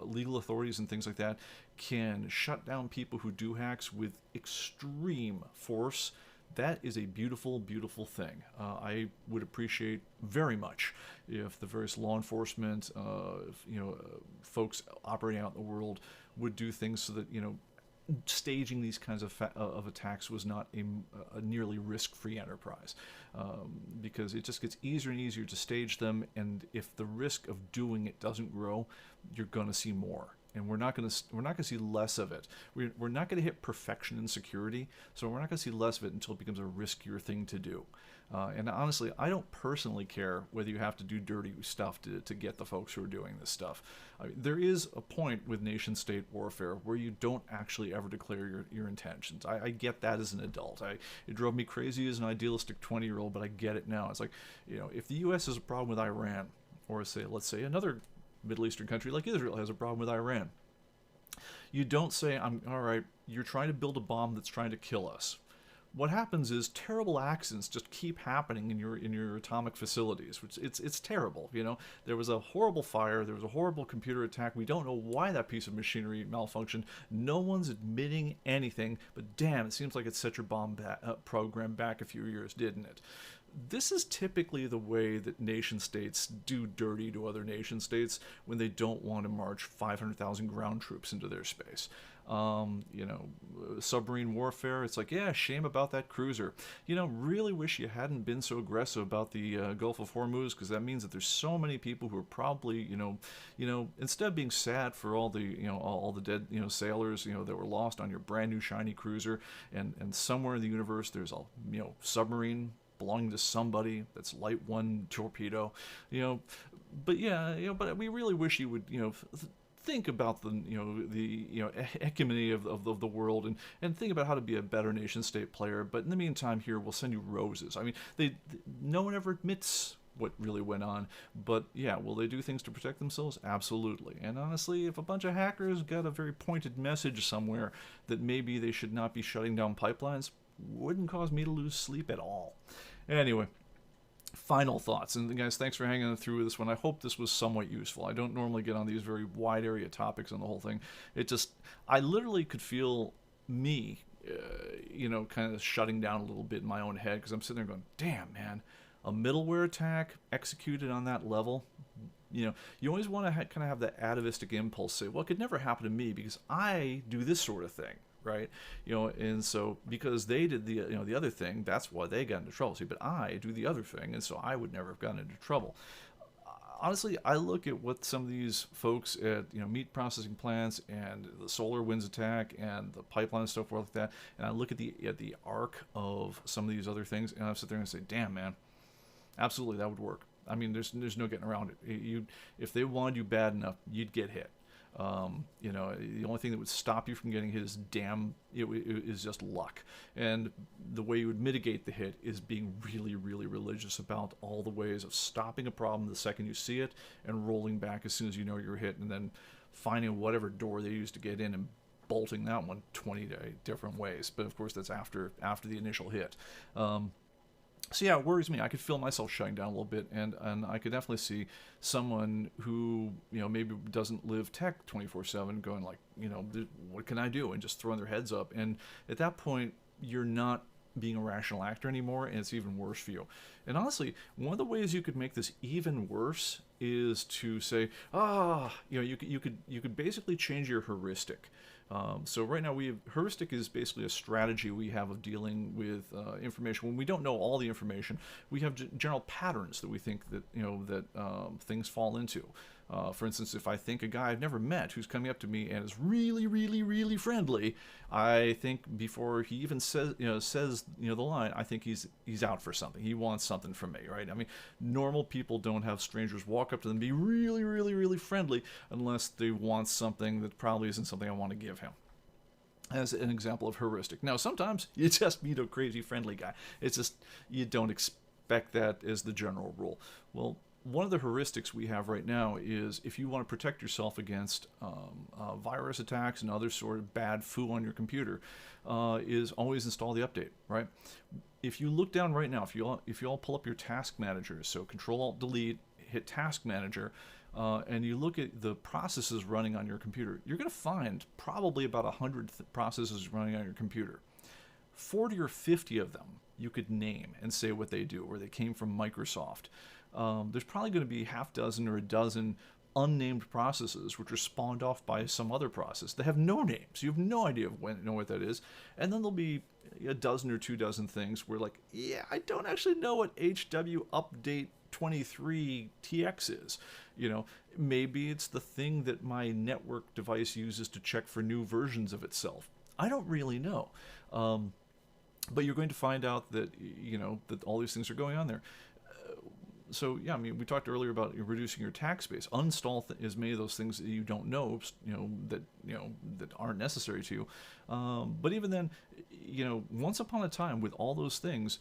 legal authorities and things like that can shut down people who do hacks with extreme force, that is a beautiful, beautiful thing. I would appreciate very much if the various law enforcement, folks operating out in the world would do things so that, staging these kinds of attacks was not a nearly risk-free enterprise, because it just gets easier and easier to stage them, and if the risk of doing it doesn't grow, you're going to see more. And we're not going to see less of it. We're not going to hit perfection in security, so we're not going to see less of it until it becomes a riskier thing to do. And honestly, I don't personally care whether you have to do dirty stuff to get the folks who are doing this stuff. I mean, there is a point with nation-state warfare where you don't actually ever declare your intentions. I get that as an adult. It drove me crazy as an idealistic 20-year-old, but I get it now. It's like, if the U.S. has a problem with Iran, or say, let's say another Middle Eastern country like Israel has a problem with Iran. You don't say, all right, you're trying to build a bomb that's trying to kill us. What happens is terrible accidents just keep happening in your atomic facilities, which it's terrible. There was a horrible fire, there was a horrible computer attack. We don't know why that piece of machinery malfunctioned. No one's admitting anything, but damn, it seems like it set your bomb program back a few years, didn't it? This is typically the way that nation states do dirty to other nation states when they don't want to march 500,000 ground troops into their space. Submarine warfare, it's like, yeah, shame about that cruiser. Really wish you hadn't been so aggressive about the Gulf of Hormuz, because that means that there's so many people who are probably, instead of being sad for all the dead, sailors, that were lost on your brand new shiny cruiser, and somewhere in the universe there's a, submarine belonging to somebody that's light one torpedo, but but we really wish you would, think about the hegemony of the world, and think about how to be a better nation state player. But in the meantime, here we'll send you roses. I mean, no one ever admits what really went on, but yeah, will they do things to protect themselves? Absolutely. And honestly, if a bunch of hackers got a very pointed message somewhere that maybe they should not be shutting down pipelines, wouldn't cause me to lose sleep at all. Anyway, final thoughts. And guys, thanks for hanging through this one. I hope this was somewhat useful. I don't normally get on these very wide area topics on the whole thing. I literally could feel me, kind of shutting down a little bit in my own head, because I'm sitting there going, damn, man, a middleware attack executed on that level. You always want to kind of have that atavistic impulse, say, well, it could never happen to me because I do this sort of thing. Right, and so because they did the other thing, that's why they got into trouble. See, but I do the other thing, and so I would never have gotten into trouble. Honestly, I look at what some of these folks at meat processing plants and the solar winds attack and the pipeline stuff like that, and I look at the arc of some of these other things, and I sit there and say, damn, man, absolutely that would work. I mean, there's no getting around it. If they wanted you bad enough, you'd get hit. The only thing that would stop you from getting hit is just luck. And the way you would mitigate the hit is being really, really religious about all the ways of stopping a problem the second you see it and rolling back as soon as you know you're hit, and then finding whatever door they used to get in and bolting that one 20 different ways. But of course, that's after the initial hit. So yeah, it worries me. I could feel myself shutting down a little bit, and I could definitely see someone who maybe doesn't live tech 24/7 going like, what can I do, and just throwing their heads up. And at that point, you're not being a rational actor anymore, and it's even worse for you. And honestly, one of the ways you could make this even worse is to say, you could basically change your heuristic. So right now heuristic is basically a strategy we have of dealing with information. When we don't know all the information, we have general patterns that we think that things fall into. For instance, if I think a guy I've never met who's coming up to me and is really, really, really friendly, I think before he even says the line, I think he's out for something. He wants something from me, right? I mean, normal people don't have strangers walk up to them and be really, really, really friendly unless they want something that probably isn't something I want to give him. As an example of heuristic. Now, sometimes you just meet a crazy friendly guy. It's just you don't expect that as the general rule. Well, one of the heuristics we have right now is if you want to protect yourself against virus attacks and other sort of bad foo on your computer, is always install the update, right? If you look down right now, if you all pull up your task manager, so Control-Alt-Delete, hit Task Manager, and you look at the processes running on your computer, you're going to find probably about 100 processes running on your computer. 40 or 50 of them you could name and say what they do, or they came from Microsoft. There's probably going to be half dozen or a dozen unnamed processes which are spawned off by some other process that have no names. You have no idea what that is. And then there'll be a dozen or 2 dozen things where, like, yeah, I don't actually know what HW update 23 TX is. Maybe it's the thing that my network device uses to check for new versions of itself. I don't really know. But you're going to find out that, that all these things are going on there. So yeah, I mean, we talked earlier about reducing your attack space. Uninstall as many of those things that you don't know, that aren't necessary to you. But even then, once upon a time, with all those things,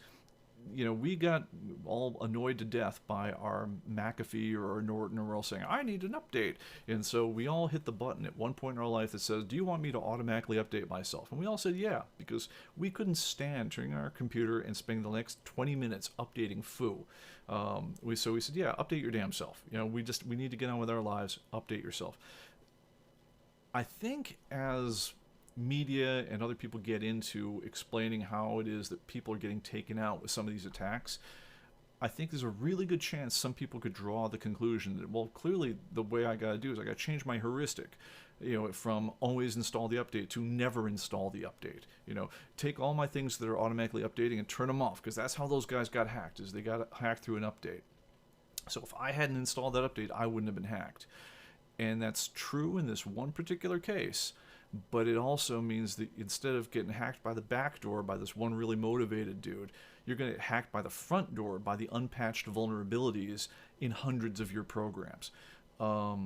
we got all annoyed to death by our McAfee or our Norton, and we're all saying, I need an update. And so we all hit the button at one point in our life that says, do you want me to automatically update myself? And we all said, yeah, because we couldn't stand turning on our computer and spending the next 20 minutes updating foo. So we said, yeah, update your damn self. We need to get on with our lives. Update yourself. I think as media and other people get into explaining how it is that people are getting taken out with some of these attacks, I think there's a really good chance some people could draw the conclusion that, well, clearly the way I got to do is I got to change my heuristic, from always install the update to never install the update. Take all my things that are automatically updating and turn them off, because that's how those guys got hacked, is they got hacked through an update. So if I hadn't installed that update, I wouldn't have been hacked. And that's true in this one particular case. But it also means that instead of getting hacked by the back door by this one really motivated dude, you're going to get hacked by the front door by the unpatched vulnerabilities in hundreds of your programs. I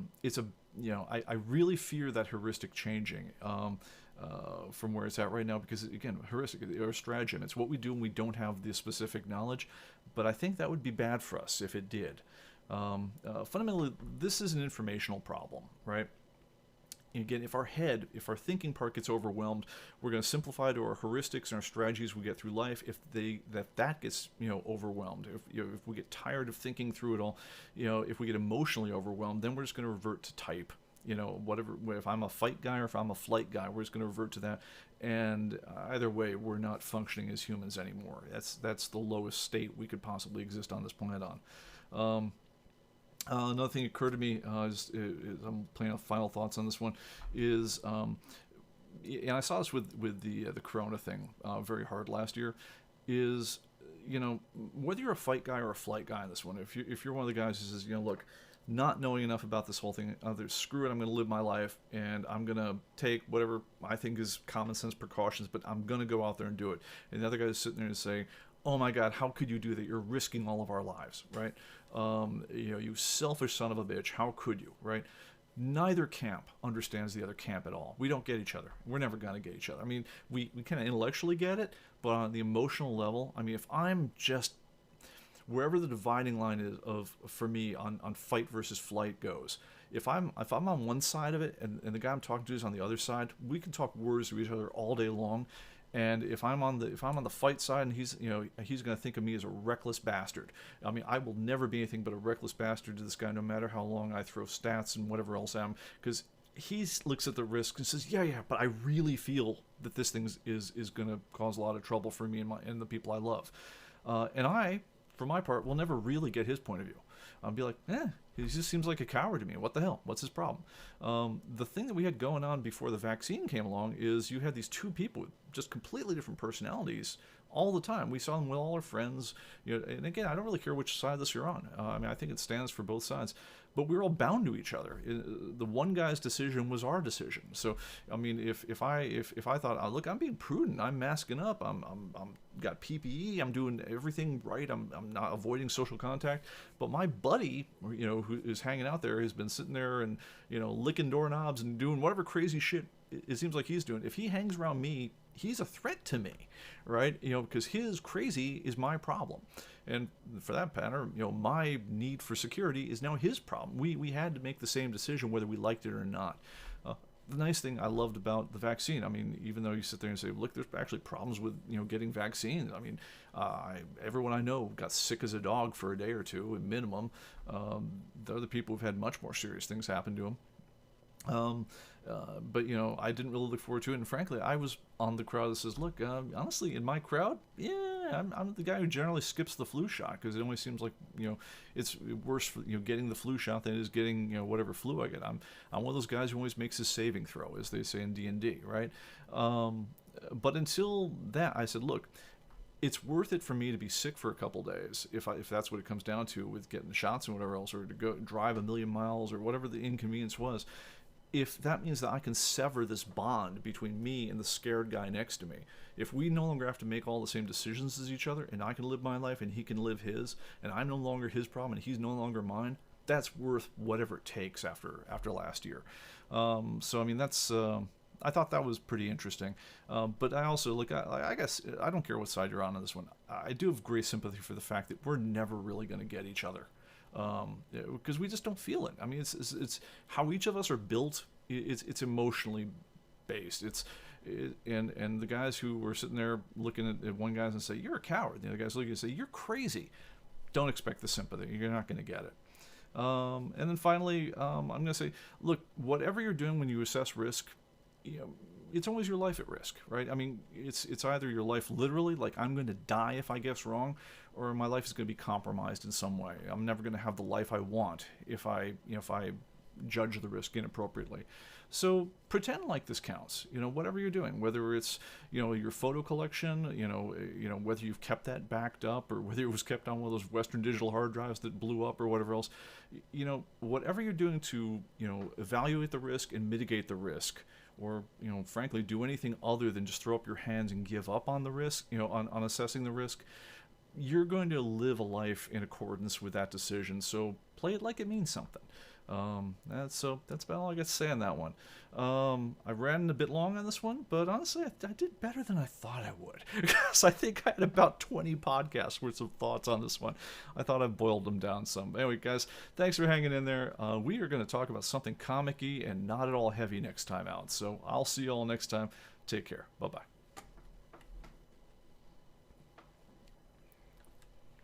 really fear that heuristic changing from where it's at right now, because, again, heuristic or stratagem, it's what we do when we don't have the specific knowledge. But I think that would be bad for us if it did. Fundamentally, this is an informational problem, right? Again, if our thinking part gets overwhelmed, we're going to simplify to our heuristics and our strategies we get through life. If that gets overwhelmed, if we get tired of thinking through it all, if we get emotionally overwhelmed, then we're just going to revert to type. Whatever. If I'm a fight guy or if I'm a flight guy, we're just going to revert to that. And either way, we're not functioning as humans anymore. That's the lowest state we could possibly exist on this planet on. Another thing that occurred to me, I'm playing out final thoughts on this one, is, and I saw this with the Corona thing very hard last year, is, whether you're a fight guy or a flight guy in this one, if you're one of the guys who says, look, not knowing enough about this whole thing, either screw it, I'm going to live my life, and I'm going to take whatever I think is common sense precautions, but I'm going to go out there and do it. And the other guy is sitting there and say, oh my God, how could you do that? You're risking all of our lives, right? You selfish son of a bitch, how could you, right? Neither camp understands the other camp at all. We don't get each other. We're never going to get each other. I mean, we kind of intellectually get it, but on the emotional level, I mean, if I'm just, wherever the dividing line is for me on fight versus flight goes, if I'm on one side of it and the guy I'm talking to is on the other side, we can talk words to each other all day long. And if I'm on the fight side and he's going to think of me as a reckless bastard. I mean, I will never be anything but a reckless bastard to this guy, no matter how long I throw stats and whatever else I am, because he looks at the risk and says, yeah, but I really feel that this thing is going to cause a lot of trouble for me and the people I love. And I, for my part, will never really get his point of view. I'll be like, he just seems like a coward to me. What the hell? What's his problem? The thing that we had going on before the vaccine came along is you had these two people with just completely different personalities all the time. We saw them with all our friends. And again, I don't really care which side of this you're on. I mean, I think it stands for both sides. But we were all bound to each other. The one guy's decision was our decision. So, I mean, if I thought, oh, look, I'm being prudent, I'm masking up, I'm got PPE, I'm doing everything right, I'm not avoiding social contact. But my buddy, who is hanging out there, has been sitting there and licking doorknobs and doing whatever crazy shit it seems like he's doing. If he hangs around me, he's a threat to me, right? Because his crazy is my problem. And for that matter, my need for security is now his problem. We had to make the same decision whether we liked it or not. The nice thing I loved about the vaccine, I mean, even though you sit there and say, look, there's actually problems with getting vaccines. I mean, everyone I know got sick as a dog for a day or two, at minimum. The other people have had much more serious things happen to them. But I didn't really look forward to it, and frankly, I was on the crowd that says, look, honestly, in my crowd, I'm the guy who generally skips the flu shot, because it only seems like it's worse for getting the flu shot than it is getting whatever flu I get. I'm one of those guys who always makes his saving throw, as they say in D&D, right? But until that, I said, look, it's worth it for me to be sick for a couple days if that's what it comes down to with getting the shots and whatever else, or to go drive 1,000,000 miles or whatever the inconvenience was. If that means that I can sever this bond between me and the scared guy next to me, if we no longer have to make all the same decisions as each other, and I can live my life and he can live his, and I'm no longer his problem and he's no longer mine, that's worth whatever it takes after last year. So I mean, that's I thought that was pretty interesting. But I also look, I guess I don't care what side you're on this one. I do have great sympathy for the fact that we're never really going to get each other, because we just don't feel it. I mean, it's how each of us are built. It's emotionally based. And the guys who were sitting there looking at one guy and say, "You're a coward." The other guys looking and say, "You're crazy." Don't expect the sympathy. You're not going to get it. And then finally, I'm going to say, look, whatever you're doing when you assess risk, it's always your life at risk, right? I mean, it's either your life literally, like I'm going to die if I guess wrong, or my life is going to be compromised in some way. I'm never going to have the life I want if I judge the risk inappropriately. So pretend like this counts. Whatever you're doing, whether it's your photo collection, whether you've kept that backed up, or whether it was kept on one of those Western Digital hard drives that blew up, or whatever else. Whatever you're doing to evaluate the risk and mitigate the risk, or frankly do anything other than just throw up your hands and give up on the risk, on assessing the risk. You're going to live a life in accordance with that decision. So play it like it means something. That's about all I got to say on that one. I ran a bit long on this one, but honestly, I did better than I thought I would. Because I think I had about 20 podcasts worth of thoughts on this one. I thought I boiled them down some. Anyway, guys, thanks for hanging in there. We are going to talk about something comic-y and not at all heavy next time out. So I'll see you all next time. Take care. Bye-bye.